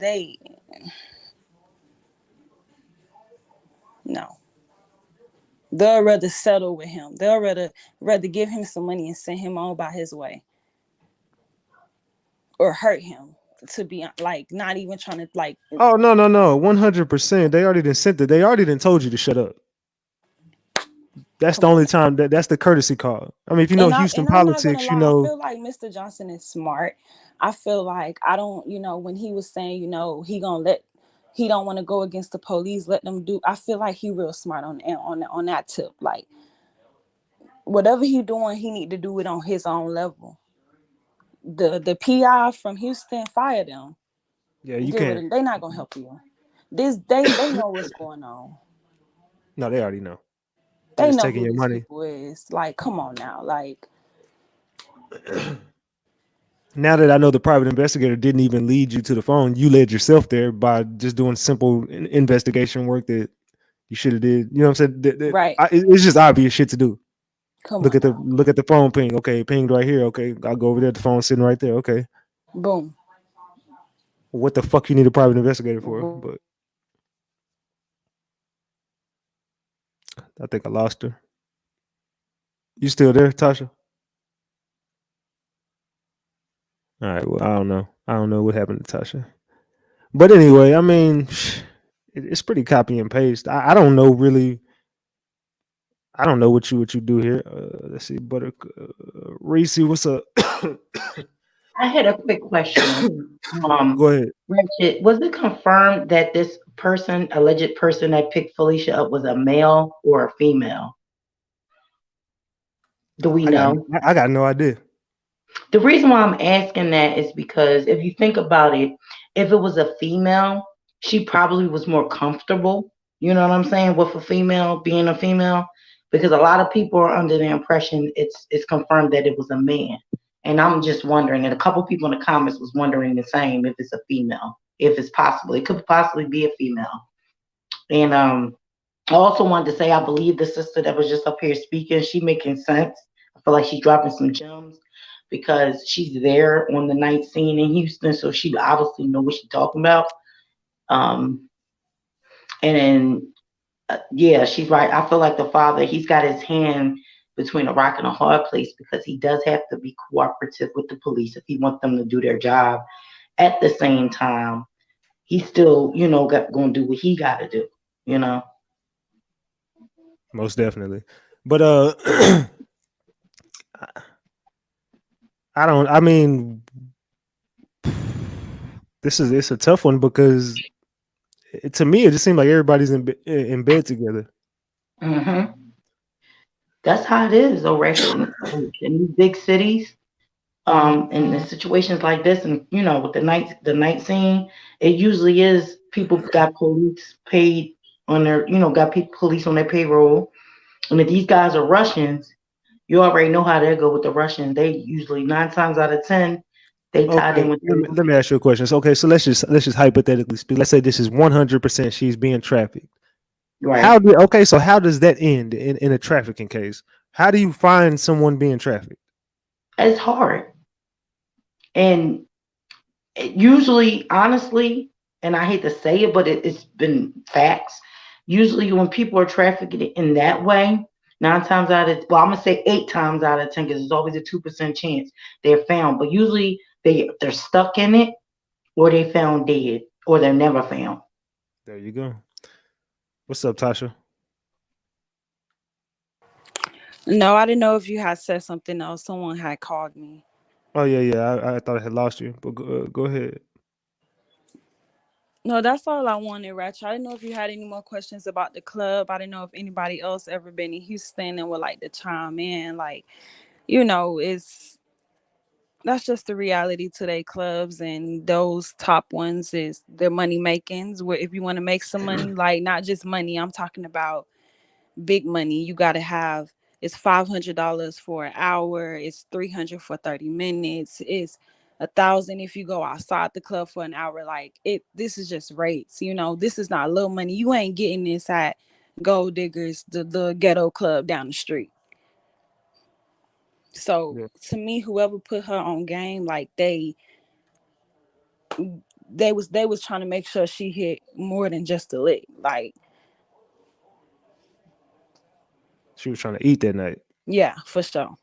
they'll rather settle with him. They'll rather give him some money and send him on by his way, or hurt him. To be like, not even trying to like.
Oh no, 100%. They already sent it. They already told you to shut up. That's the only time that's the courtesy call. I mean, if you know Houston politics, you know.
I feel like Mr. Johnson is smart. I feel like when he was saying, he don't want to go against the police, let them do. I feel like he real smart on that tip. Like, whatever he doing, he need to do it on his own level. The PI from Houston, fire them.
Yeah, you can't.
They're not gonna help you. They know what's going on.
No, they already know.
They know taking who your these money. People is. Like, come on now. Like,
now that I know the private investigator didn't even lead you to the phone, you led yourself there by just doing simple investigation work that you should have did. You know what I'm saying?
Right.
It's just obvious shit to do. Look at
now.
the phone ping. Okay, pinged right here. Okay, I'll go over there. The phone sitting right there. Okay.
Boom.
What the fuck you need a private investigator for? But I think I lost her. You still there, Tasha? All right. Well, I don't know. I don't know what happened to Tasha. But anyway, I mean, it's pretty copy and paste. I don't know really. I don't know what you do here. Let's see, Reese, what's up?
I had a quick question.
Go ahead.
Ratchet, was it confirmed that this alleged person that picked Felicia up, was a male or a female? Do we know?
I got no idea.
The reason why I'm asking that is because if you think about it, if it was a female, she probably was more comfortable, you know what I'm saying, with being a female, because a lot of people are under the impression it's confirmed that it was a man. And I'm just wondering, and a couple people in the comments was wondering the same, if it's a female, if it's possible. It could possibly be a female. And I also wanted to say, I believe the sister that was just up here speaking, she making sense. I feel like she's dropping some gems because she's there on the night scene in Houston, so she obviously know what she's talking about. And then, yeah, she's right. I feel like the father, he's got his hand between a rock and a hard place, because he does have to be cooperative with the police if he wants them to do their job. At the same time, he's still, going to do what he got to do,
Most definitely. But I mean, it's a tough one, because to me it just seems like everybody's in bed together.
Mm-hmm. That's how it is, though, Ratchet. In these big cities, in situations like this, and with the night scene, it usually is people got police paid on their, police on their payroll, and if these guys are Russians, you already know how they go with the Russians. They usually 9 times out of 10 they tied in with.
Let me ask you a question. So, okay, so let's just hypothetically speak. Let's say this is 100% she's being trafficked. Right. How does that end in a trafficking case? How do you find someone being trafficked?
It's hard. And usually, honestly, and I hate to say it, but it's been facts. Usually when people are trafficked in that way, 9 times out of, well, I'm going to say 8 times out of 10, because there's always a 2% chance they're found. But usually they're stuck in it, or they found dead, or they're never found.
There you go. What's up, Tasha?
No, I didn't know if you had said something else. Someone had called me.
Oh, yeah. I thought I had lost you, but go ahead.
No, that's all I wanted, Ratchet. I didn't know if you had any more questions about the club. I didn't know if anybody else ever been in Houston and would like to chime in. Like, that's just the reality today. Clubs and those top ones is their money makings. Where if you want to make some money, like not just money, I'm talking about big money. You got to have It's $500 for an hour. It's $300 for 30 minutes. It's $1,000 if you go outside the club for an hour. Like this is just rates. This is not little money. You ain't getting this at Gold Diggers, the ghetto club down the street. So to me, whoever put her on game, like they was trying to make sure she hit more than just a lick. Like
she was trying to eat that night.
Yeah, for sure.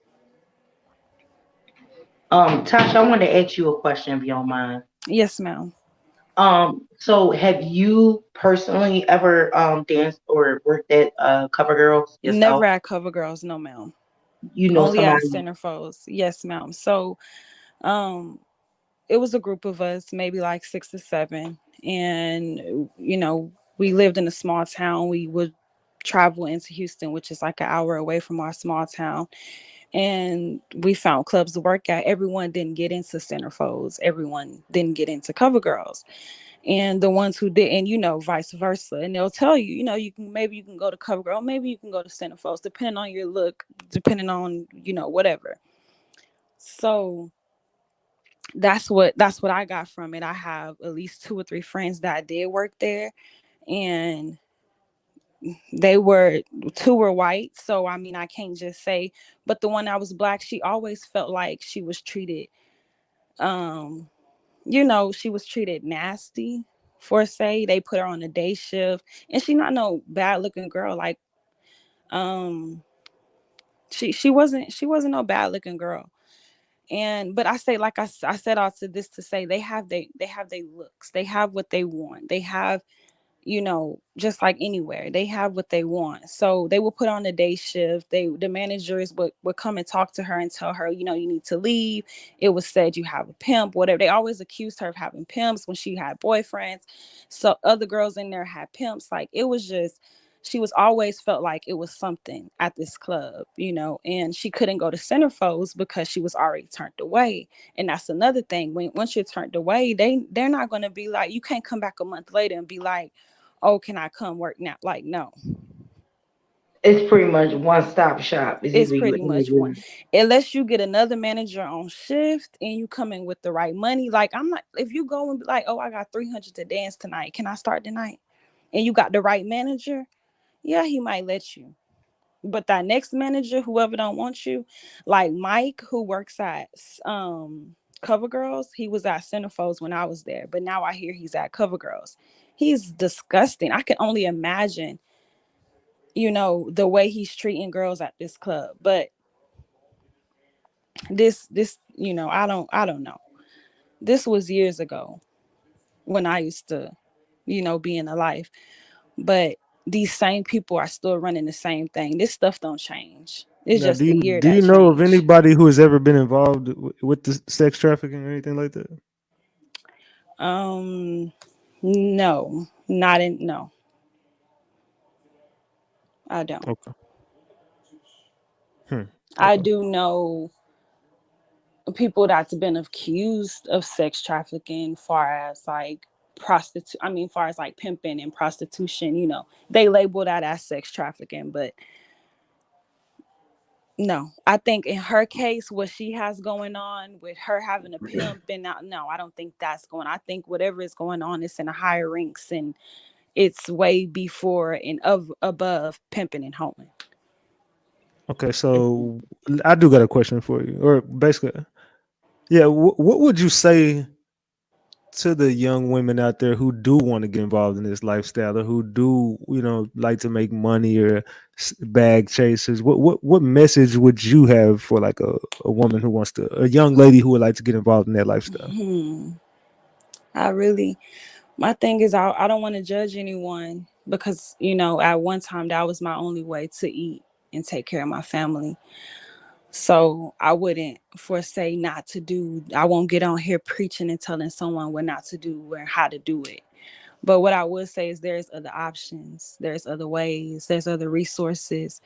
Tasha, I want to ask you a question if you don't mind.
Yes, ma'am.
So have you personally ever danced or worked at CoverGirls yourself?
Never at CoverGirls, no, ma'am. Only
somebody
at Centerfolds. Yes, ma'am. So it was a group of us, maybe like 6 to 7, and we lived in a small town. We would travel into Houston, which is like an hour away from our small town, and we found clubs to work at. Everyone didn't get into Centerfolds. Everyone didn't get into CoverGirls. And the ones who didn't, vice versa. And they'll tell you, you can go to CoverGirl, maybe you can go to Centerfolds, depending on your look, depending on, whatever. So that's what I got from it. I have at least 2 or 3 friends that did work there, and 2 were white. So I mean, I can't just say, but the one that was black, she always felt like she was treated, she was treated nasty. For say they put her on a day shift, and she not no bad looking girl. Like, she wasn't no bad looking girl. But I say, like I said all to this to say, they have they looks. They have what they want. They have, just like anywhere, they have what they want. So they will put on a day shift. The managers would come and talk to her and tell her, you need to leave. It was said you have a pimp, whatever. They always accused her of having pimps when she had boyfriends. So other girls in there had pimps. Like, it was just, she was always felt like it was something at this club, and she couldn't go to Centerfolds because she was already turned away. And that's another thing. Once you're turned away, they're not going to be like, you can't come back a month later and be like, oh, can I come work now? Like, no.
It's pretty much one-stop shop.
It's pretty much one. Unless you get another manager on shift and you come in with the right money. Like, I'm not, if you go and be like, oh, I got 300 to dance tonight, can I start tonight? And you got the right manager, yeah, he might let you. But that next manager, whoever don't want you, like Mike, who works at CoverGirls, he was at Centerfolds when I was there, but now I hear he's at CoverGirls. He's disgusting. I can only imagine, the way he's treating girls at this club. But this, I don't know. This was years ago when I used to, be in the life. But these same people are still running the same thing. This stuff don't change. It's
now,
just the year
do
that
you know of
changed.
anybody who has ever been involved with the sex trafficking or anything like that?
No, no. I don't.
Okay. Okay.
I do know people that's been accused of sex trafficking, far as like far as like pimping and prostitution, they label that as sex trafficking. But no, I think in her case, what she has going on with her having a pimp, and no, I don't think that's going. I think whatever is going on is in a higher ranks, and it's way before and above pimping and hoeing.
Okay, so I do got a question for you, or basically, yeah. What would you say to the young women out there who do want to get involved in this lifestyle, or who do, like to make money, or bag chasers? What message would you have for like a woman who wants to, a young lady who would like to get involved in that lifestyle?
My thing is, I don't want to judge anyone, because, at one time that was my only way to eat and take care of my family. So I wouldn't foresay not to do. I won't get on here preaching and telling someone what not to do or how to do it. But what I would say is there's other options. There's other ways. There's other resources.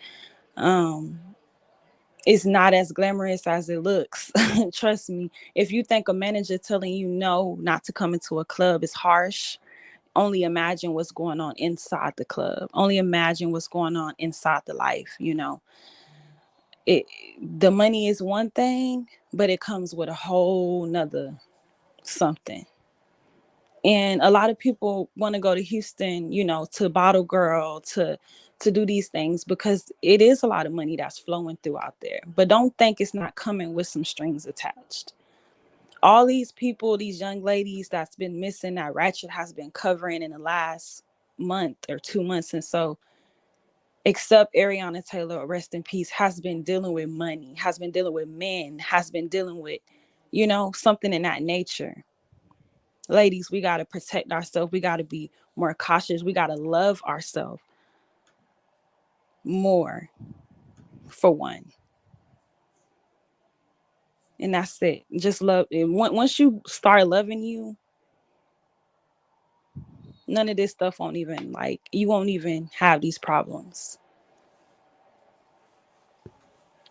It's not as glamorous as it looks. Trust me. If you think a manager telling you no, not to come into a club is harsh, only imagine what's going on inside the club. Only imagine what's going on inside the life, the money is one thing, but it comes with a whole nother something. And a lot of people want to go to Houston, to bottle girl, to do these things, because it is a lot of money that's flowing through out there. But don't think it's not coming with some strings attached. All these people, these young ladies that's been missing, that Ratchet has been covering in the last month or 2 months, and so, except Ariana Taylor, rest in peace, has been dealing with money, has been dealing with men, has been dealing with, something in that nature. Ladies, we got to protect ourselves. We got to be more cautious. We got to love ourselves more, for one. And that's it. Just love it. Once you start loving you, none of this stuff won't even, you won't even have these problems.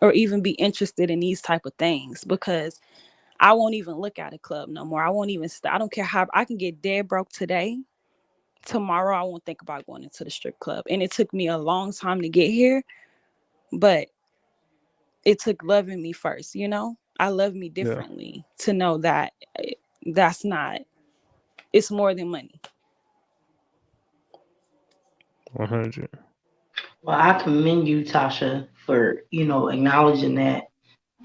Or even be interested in these type of things, because I won't even look at a club no more. I won't even I don't care how I can get dead broke today. Tomorrow I won't think about going into the strip club. And it took me a long time to get here, but it took loving me first, I love me differently to know that that's not, it's more than money.
100.
Well, I commend you, Tasha, for acknowledging that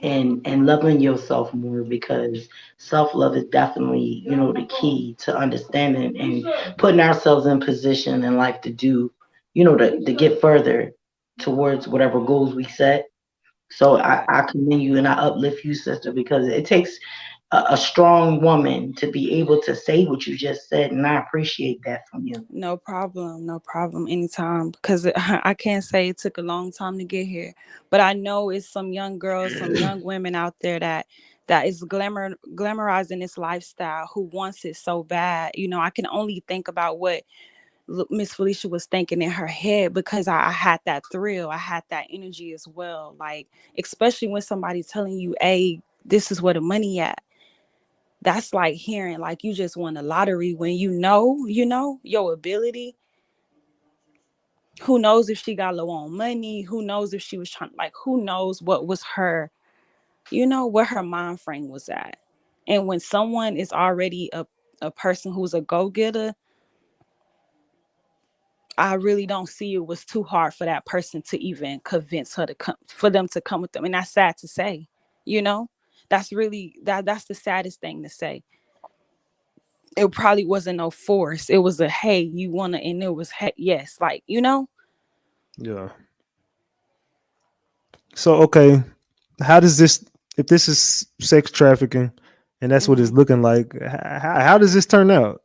and loving yourself more, because self-love is definitely the key to understanding and putting ourselves in position in life to do to get further towards whatever goals we set. So I commend you and I uplift you, sister, because it takes a strong woman to be able to say what you just said, and I appreciate that from you.
No problem, anytime, because I can't say it took a long time to get here, but I know it's some young girls, some young women out there that is glamorizing this lifestyle, who wants it so bad. I can only think about what Miss Felicia was thinking in her head, because I had that thrill, I had that energy as well. Like, especially when somebody's telling you, hey, this is where the money at. That's like hearing like you just won the lottery, when you know your ability. Who knows if she got low on money? Who knows if she was trying, who knows what was her, where her mind frame was at. And when someone is already a person who's a go-getter, I really don't see it was too hard for that person to even convince her to come, for them to come with them. And that's sad to say, that's really, that's the saddest thing to say. It probably wasn't no force. It was a, hey, you want to, and it was, hey, yes.
Yeah. So, okay, how does this, if this is sex trafficking and that's what it's looking like, how does this turn out?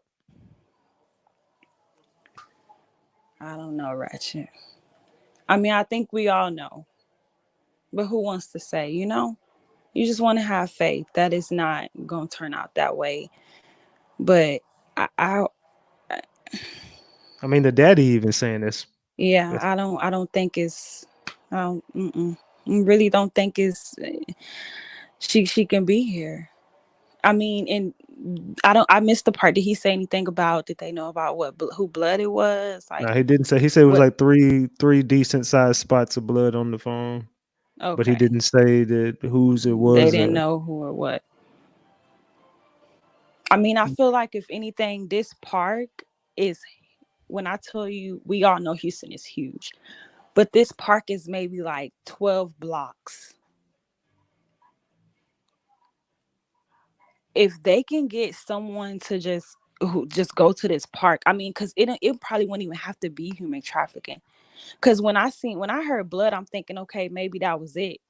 I don't know, Ratchet. I mean, I think we all know, but who wants to say, you just want to have faith that it's not going to turn out that way. But I
mean, the daddy even saying this.
Yeah, I don't think it's, I really don't think it's, she can be here. I mean, and I missed the part. Did he say anything about, did they know about who blood it was?
No, he didn't say. He said it was like three decent sized spots of blood on the phone. Okay. But he didn't say that whose it was.
They didn't know who or what. I mean, I feel like if anything, this park is, when I tell you, we all know Houston is huge, but this park is maybe like 12 blocks. If they can get someone to just go to this park, I mean, because it probably wouldn't even have to be human trafficking. Because when I heard blood, I'm thinking, okay, maybe that was it,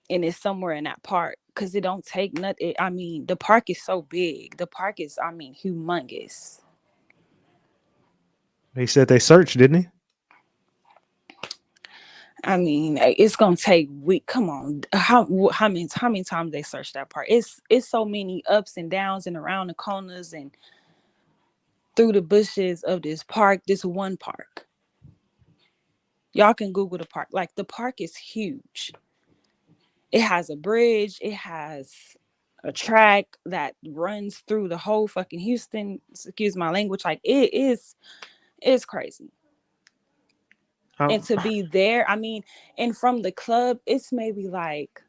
and it's somewhere in that park. Because it don't take nothing. I mean, the park is so big. The park is, I mean, humongous.
He said they searched, didn't he?
I mean, it's gonna take weeks. Come on, how many times they searched that park? It's so many ups and downs and around the corners and through the bushes of this park. This one park, y'all can Google the park. Like, the park is huge. It has a bridge. It has a track that runs through the whole fucking Houston. Excuse my language. Like, it's crazy. And to be there, I mean, and from the club, it's maybe like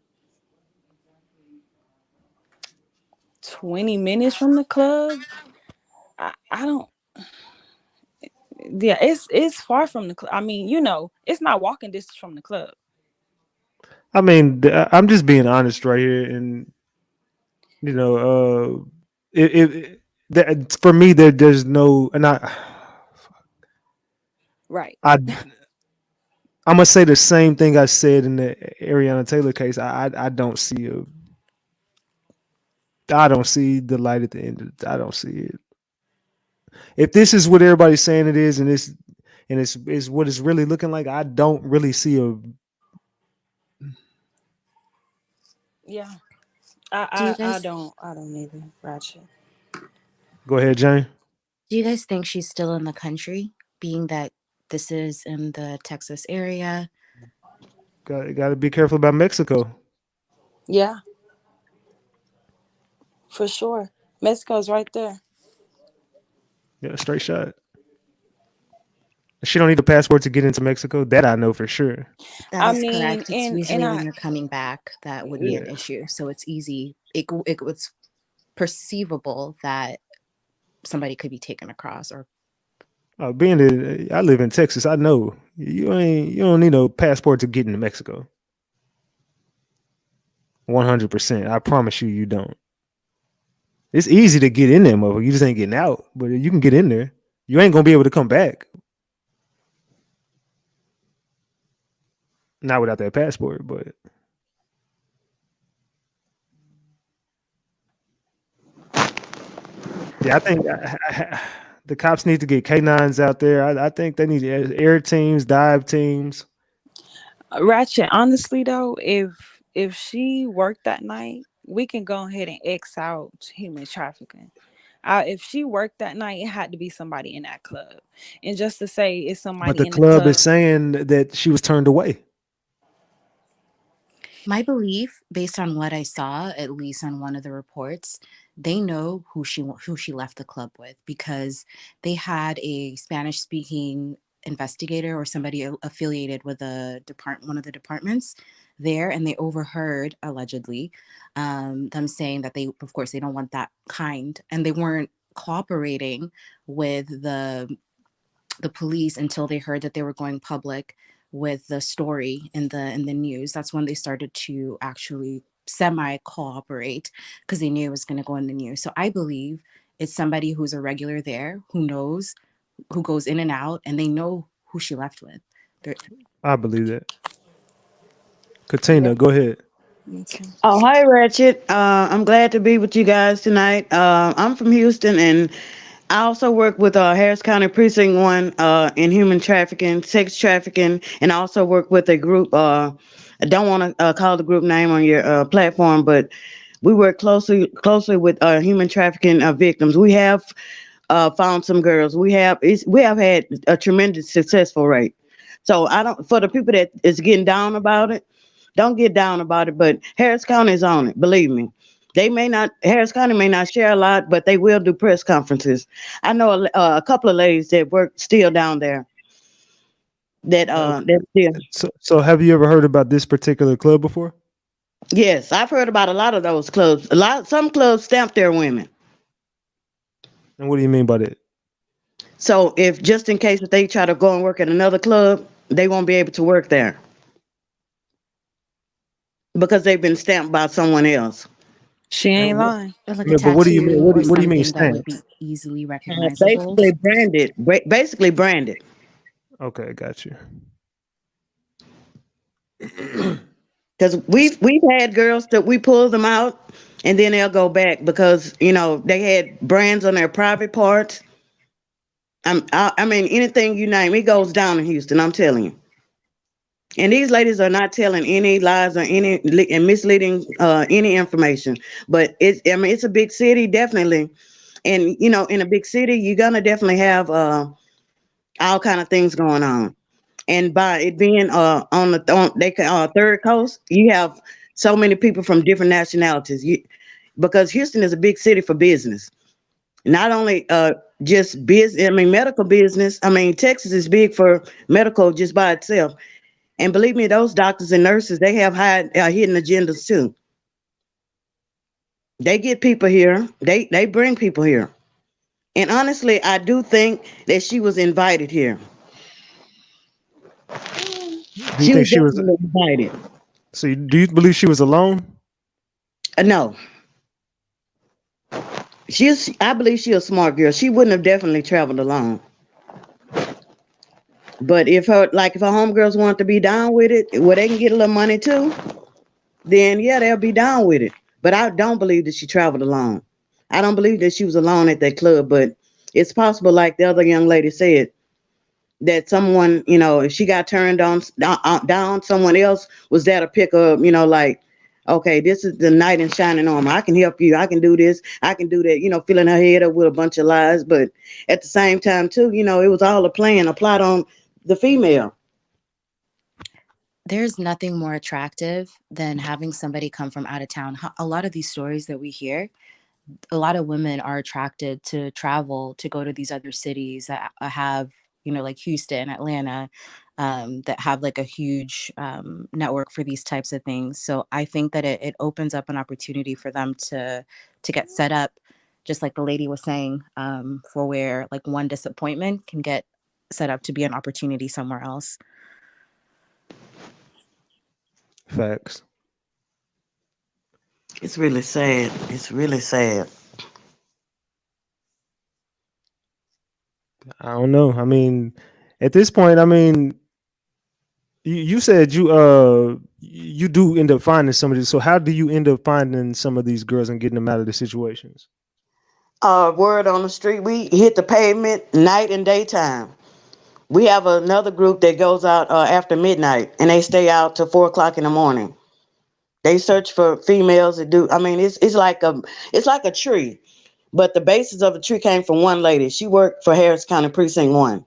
20 minutes from the club. I don't. Yeah, it's far from the club. I mean, it's not walking distance from the club.
I mean, I'm just being honest right here, and that for me there's no, and
Right.
I'm gonna say the same thing I said in the Ariana Taylor case. I don't see the light at the end of it. I don't see it. If this is what everybody's saying it is, and it's what it's really looking like, I don't really see a.
Yeah.
Do
I don't either, Ratchet.
Go ahead, Jane.
you guys think she's still in the country, being that this is in the Texas area?
Got to be careful about Mexico.
Yeah. For sure. Mexico's right there.
Yeah, straight shot. She don't need a passport to get into Mexico. That I know for sure.
That is correct. It's
and
usually when you're coming back that would be an issue. So it's easy. It's perceivable that somebody could be taken across or.
I live in Texas. I know you don't need no passport to get into Mexico. 100%. I promise you, you don't. It's easy to get in there, motherfucker. You just ain't getting out, but you can get in there. You ain't gonna be able to come back. Not without that passport, but yeah, I think the cops need to get K9s out there. I think they need air teams, dive teams.
Ratchet, honestly though, if she worked that night, we can go ahead and X out human trafficking. If she worked that night, it had to be somebody in that club. And just to say it's somebody
But the
in
club
the club
is saying that she was turned away.
My belief, based on what I saw, at least on one of the reports, they know who she left the club with because they had a Spanish-speaking investigator or somebody affiliated with one of the departments there, and they overheard allegedly them saying that of course, they don't want that kind, and they weren't cooperating with the police until they heard that they were going public with the story in the news. That's when they started to actually semi cooperate because they knew it was going to go in the news. So I believe it's somebody who's a regular there who knows who goes in and out, and they know who she left with.
I believe that. Katina, go ahead.
Oh, hi, Ratchet. I'm glad to be with you guys tonight. I'm from Houston, and I also work with Harris County Precinct 1 in human trafficking, sex trafficking, and I also work with a group. I don't want to call the group name on your platform, but we work closely with human trafficking victims. We have found some girls. We have had a tremendous successful rate. So for the people that is getting down about it, don't get down about it. But Harris County is on it. Believe me. Harris County may not share a lot, but they will do press conferences. I know a couple of ladies that work still down there. That still.
So have you ever heard about this particular club before?
Yes, I've heard about a lot of those clubs. Some clubs stamp their women.
And what do you mean by that?
So if just in case if they try to go and work at another club, they won't be able to work there because they've been stamped by someone else.
She ain't lying.
Like
Yeah,
a
but what do you mean?
tattoo
What
or
do you mean
something that would
stamped?
be easily recognizable.
Basically branded.
Okay, got you.
Because we've had girls that we pull them out and then they'll go back because they had brands on their private parts. I mean anything you name, it goes down in Houston. I'm telling you. And these ladies are not telling any lies or any misleading any information. But it's a big city, definitely. And in a big city, you're gonna definitely have all kind of things going on. And by it being on the third coast, you have so many people from different nationalities. Because Houston is a big city for business. Not only just business. I mean, medical business. I mean, Texas is big for medical just by itself. And believe me, those doctors and nurses, they have hidden agendas too. They get people here. They bring people here. And honestly, I do think that she was invited here.
Do you
She
think
was
she was?
definitely invited.
So, do you believe she was alone?
No, she's. I believe she's a smart girl. She wouldn't have definitely traveled alone. But if her homegirls want to be down with it, where they can get a little money too, then yeah, they'll be down with it. But I don't believe that she traveled alone. I don't believe that she was alone at that club. But it's possible, like the other young lady said, that someone, if she got turned down, someone else was there to pick her up, like, okay, this is the knight in shining armor. I can help you. I can do this. I can do that, filling her head up with a bunch of lies. But at the same time, too, it was all a plan, a plot on the female.
There's nothing more attractive than having somebody come from out of town. A lot of these stories that we hear, a lot of women are attracted to travel to go to these other cities that have, like Houston, Atlanta, that have like a huge network for these types of things. So I think that it opens up an opportunity for them to get set up, just like the lady was saying, for where like one disappointment can get set up to be an opportunity somewhere else.
Facts.
It's really sad. It's really sad.
I don't know. I mean, at this point, I mean, you said you do end up finding some of these. So how do you end up finding some of these girls and getting them out of the situations?
Word on the street, we hit the pavement night and daytime. We have another group that goes out after midnight, and they stay out till 4 o'clock in the morning. They search for females that do. I mean, it's like a tree, but the basis of the tree came from one lady. She worked for Harris County Precinct 1.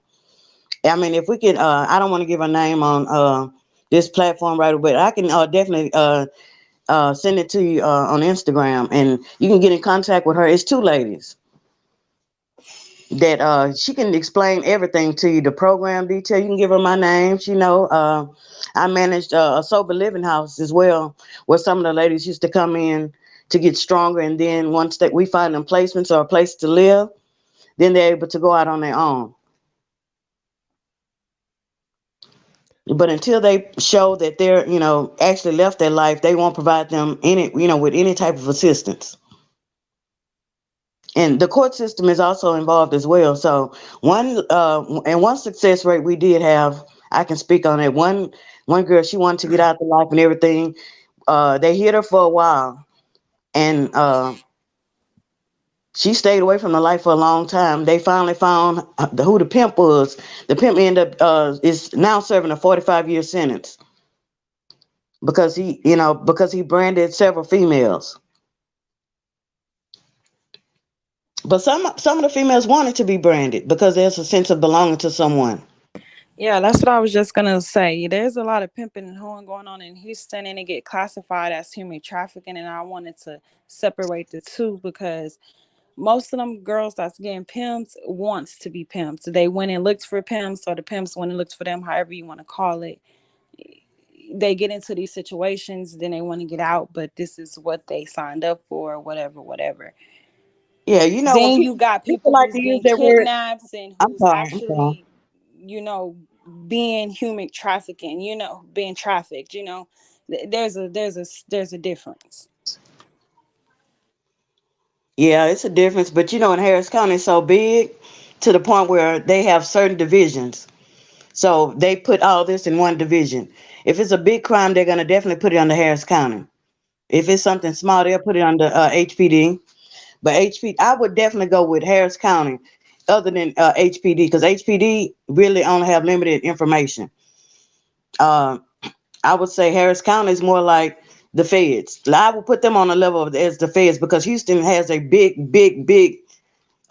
I mean, if we can, I don't want to give her name on this platform right away, but I can definitely send it to you on Instagram, and you can get in contact with her. It's two ladies that she can explain everything to you, the program detail. You can give her my name. She know I managed a sober living house as well, where some of the ladies used to come in to get stronger, and then once that we find them placements or a place to live, then they're able to go out on their own. But until they show that they're, actually left their life, they won't provide them with any type of assistance. And the court system is also involved as well. So one success rate we did have, I can speak on it. One girl, she wanted to get out the life and everything. They hit her for a while, and she stayed away from the life for a long time. They finally found who the pimp was. The pimp ended up is now serving a 45-year sentence because he branded several females. But some of the females wanted to be branded because there's a sense of belonging to someone.
Yeah, that's what I was just gonna say. There's a lot of pimping and hoeing going on in Houston, and it get classified as human trafficking. And I wanted to separate the two because most of them girls that's getting pimped wants to be pimped. They went and looked for pimps, or the pimps went and looked for them, however you want to call it. They get into these situations, then they want to get out, but this is what they signed up for, whatever.
Yeah, when
Then you
people
got
people
people
like
who's
to use
getting
that word.
kidnapped and
I'm
who's
sorry. I'm sorry.
actually, you know, being human trafficking, being trafficked, there's a difference.
Yeah, it's a difference, but in Harris County it's so big to the point where they have certain divisions. So they put all this in one division. If it's a big crime, they're gonna definitely put it under Harris County. If it's something small, they'll put it under HPD. But I would definitely go with Harris County, other than HPD, because HPD really only have limited information. Uh, I would say Harris County is more like the feds. I would put them on a level as the feds because Houston has a big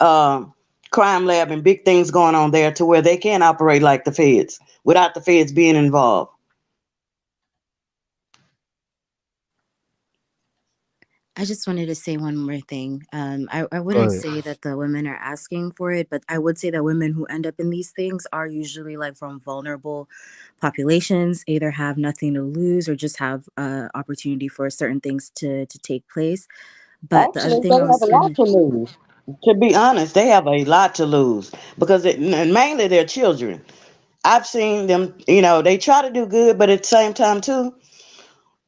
um, crime lab and big things going on there to where they can operate like the feds without the feds being involved.
I just wanted to say one more thing. I
Go
wouldn't
ahead.
say that the women are asking for it, but I would say that women who end up in these things are usually like from vulnerable populations, either have nothing to lose or just have opportunity for certain things to take place. But the other
Actually, they
thing I
have
was
a lot
gonna
to lose. To be honest, they have a lot to lose because and mainly their children. I've seen them, they try to do good, but at the same time too,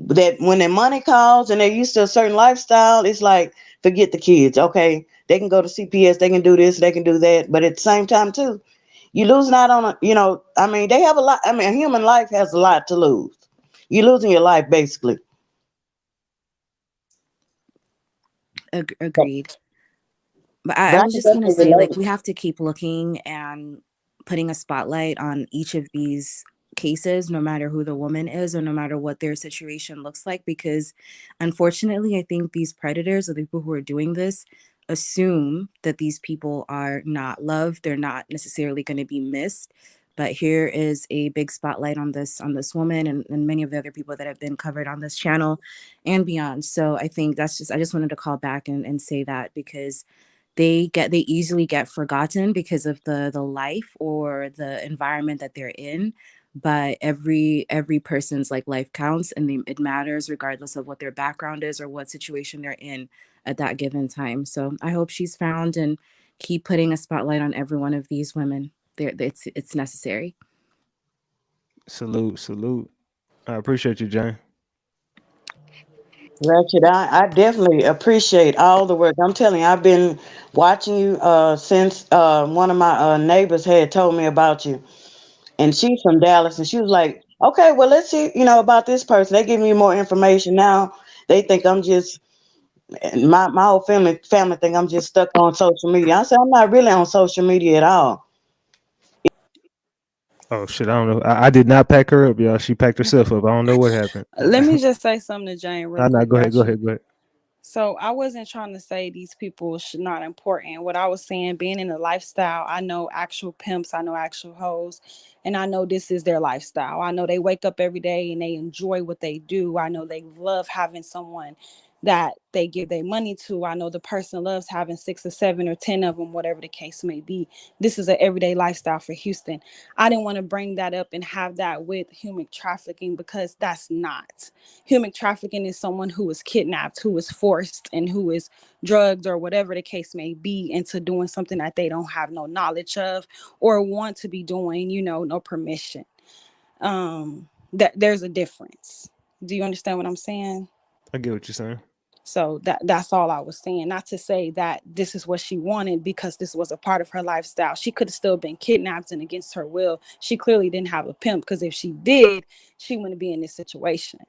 that when their money calls and they're used to a certain lifestyle, it's like forget the kids. Okay, they can go to CPS, they can do this, they can do that, but at the same time too, you losing out on I mean, they have a lot. I mean, a human life has a lot to lose. You're losing your life basically.
agreed. But
But
I
I
was
can
just gonna
definitely
say, like,
relate.
we have to keep looking and putting a spotlight on each of these cases, no matter who the woman is or no matter what their situation looks like, because unfortunately, I think these predators or the people who are doing this assume that these people are not loved. They're not necessarily going to be missed. But here is a big spotlight on this woman and many of the other people that have been covered on this channel and beyond. So I think I just wanted to call back and say that because they easily get forgotten because of the life or the environment that they're in, but every person's like life counts and it matters regardless of what their background is or what situation they're in at that given time. So I hope she's found and keep putting a spotlight on every one of these women. It's necessary.
Salute, salute. I appreciate you, Jane.
Ratchet, I definitely appreciate all the work. I'm telling you, I've been watching you since one of my neighbors had told me about you. And she's from Dallas, and she was like, "Okay, well, let's see, about this person." They give me more information now. They think I'm just my whole family think I'm just stuck on social media. I said I'm not really on social media at all.
Oh shit, I don't know. I did not pack her up, y'all. She packed herself up. I don't know what happened.
Let me just say something to Jane real
I not.
quick,
Go ahead. Go
Ratchet.
ahead. Go ahead.
So I wasn't trying to say these people should not important. What I was saying, being in a lifestyle, I know actual pimps, I know actual hoes, and I know this is their lifestyle. I know they wake up every day and they enjoy what they do. I know they love having someone that they give their money to. I know the person loves having 6 or 7 or 10 of them, whatever the case may be. This is an everyday lifestyle for Houston. I didn't want to bring that up and have that with human trafficking because that's not. Human trafficking is someone who is kidnapped, who is forced, and who is drugged or whatever the case may be into doing something that they don't have no knowledge of or want to be doing, no permission. That there's a difference. Do you understand what I'm saying?
I get what you're saying.
So that's all I was saying. Not to say that this is what she wanted because this was a part of her lifestyle. She could have still been kidnapped and against her will. She clearly didn't have a pimp because if she did, she wouldn't be in this situation.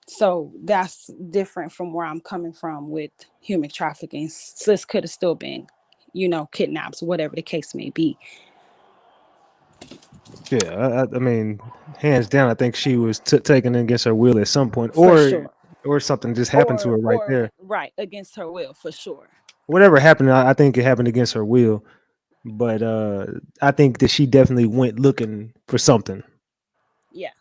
So that's different from where I'm coming from with human trafficking. Sis could have still been, kidnapped, whatever the case may be.
Yeah, I mean, hands down, I think she was taken against her will at some point,
For sure.
or something just happened to
Or
her right there.
right, against her will, for sure.
Whatever happened, I think it happened against her will. But I think that she definitely went looking for something.
Yeah.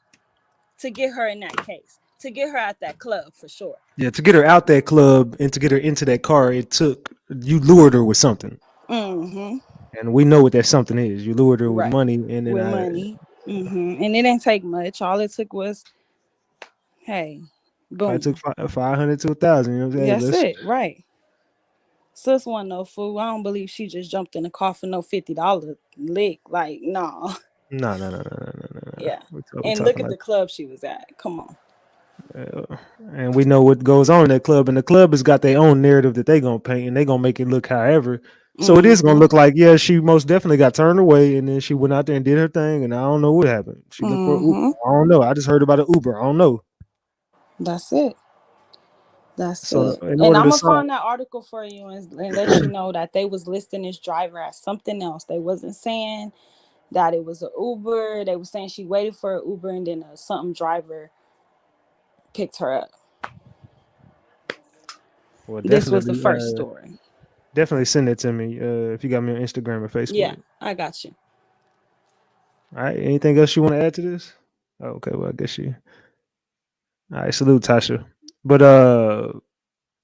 To get her in that case. To get her at that club, for sure.
Yeah, to get her out that club and to get her into that car, it took you lured her with something,
Mm-hmm.
and we know what that something is. You lured her with
Right.
money, and then
With money. Mm-hmm. And it didn't take much. All it took was, hey,
I took
boom.
500 to 1,000. You know what I'm saying?
That's
Let's
it. Right. Sis wasn't no fool. I don't believe she just jumped in the car for no $50 lick. Like, no.
no.
Yeah.
We
And look
talking
at
like,
the club she was at. Come on.
and we know what goes on in that club, and the club has got their own narrative that they gonna paint, and they gonna make it look however. So it is gonna
Mm-hmm.
look like, yeah, she most definitely got turned away, and then she went out there and did her thing, and I don't know what happened. She looked for an Uber.
Mm-hmm.
I don't know. I just heard about an Uber. I don't know.
That's it. That's
So
it.
in
And
order
I'm
to
gonna
solve,
find that article for you and let you know that they was listing this driver as something else. They wasn't saying that it was an Uber. They were saying she waited for an Uber and then a something driver picked her up.
well,
This was the first story.
definitely send it to me if you got me on Instagram or
Yeah,
Facebook.
I got you.
All right. Anything else you want to add to this? Oh, okay. Well, I guess you. All right. Salute, Tasha. But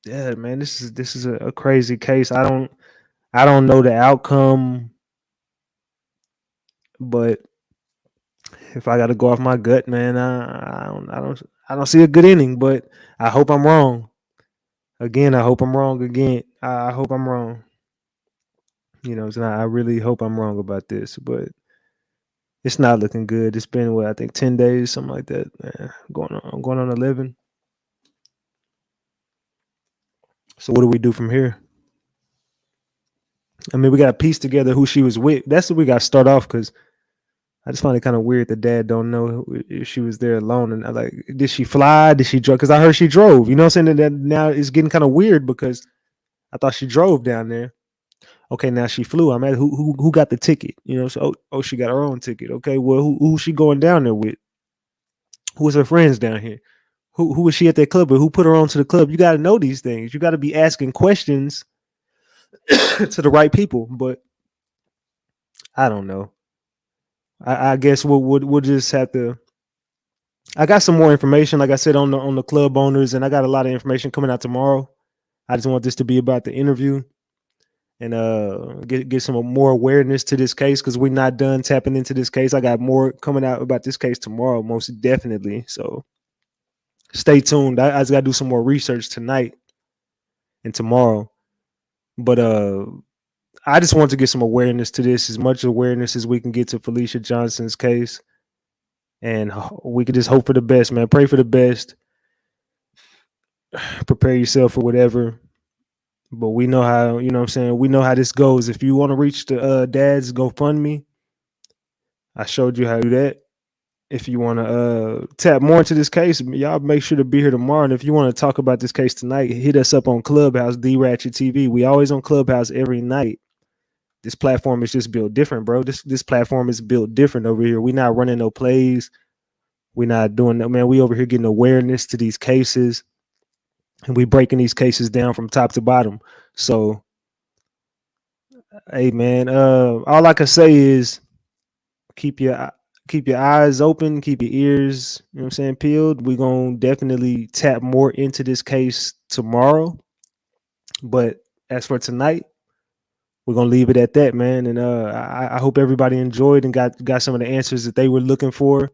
Yeah, man, this is a crazy case. I don't know the outcome, but if I got to go off my gut, man, I don't see a good ending. But I hope I'm wrong. Again, I hope I'm wrong. Again, I hope I'm wrong. You know, so I really hope I'm wrong about this, but it's not looking good. It's been what I think 10 days, something like that. Man, going on 11. So what do we do from here? I mean, we got to piece together who she was with. That's what we got to start off, because I just find it kind of weird that dad don't know if she was there alone. And I like, did she fly? Did she drive? Because I heard she drove. You know what I'm saying? That now it's getting kind of weird because I thought she drove down there. Okay, now she flew. I'm at who got the ticket? You know, so she got her own ticket. Okay, well, who's she going down there with? Who was her friends down here? Who was she at that club with? Who put her on to the club? You got to know these things. You got to be asking questions to the right people. But I don't know. I guess we'll just have to. I got some more information, like I said, on the club owners, and I got a lot of information coming out tomorrow. I just want this to be about the interview and get some more awareness to this case, because we're not done tapping into this case. I got more coming out about this case tomorrow, most definitely. So stay tuned. I just got to do some more research tonight and tomorrow. But I just want to get some awareness to this, as much awareness as we can get to Felicia Johnson's case. And we can just hope for the best, man. Pray for the best. Prepare yourself for whatever. But we know how, you know what I'm saying? We know how this goes. If you want to reach the dad's GoFundMe, I showed you how to do that. If you want to tap more into this case, y'all make sure to be here tomorrow. And if you want to talk about this case tonight, hit us up on Clubhouse, RatchetTV. We always on Clubhouse every night. This platform is just built different, bro. This platform is built different over here. We're not running no plays. We're not doing that, man. We over here getting awareness to these cases, and we breaking these cases down from top to bottom. So, hey, man, all I can say is keep your eyes open, keep your ears, you know what I'm saying, peeled. We're gonna definitely tap more into this case tomorrow. But as for tonight, we're gonna leave it at that, man. And I hope everybody enjoyed and got some of the answers that they were looking for.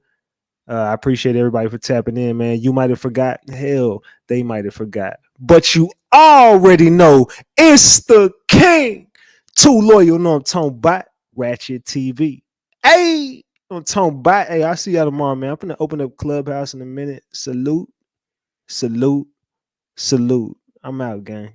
I appreciate everybody for tapping in, man. You might have forgot. Hell, they might have forgot. But you already know it's the king. Too loyal, no, I'm talking about RatchetTV. Hey, I'm talking about. Hey, I'll see y'all tomorrow, man. I'm gonna open up Clubhouse in a minute. Salute, salute, salute. I'm out, gang.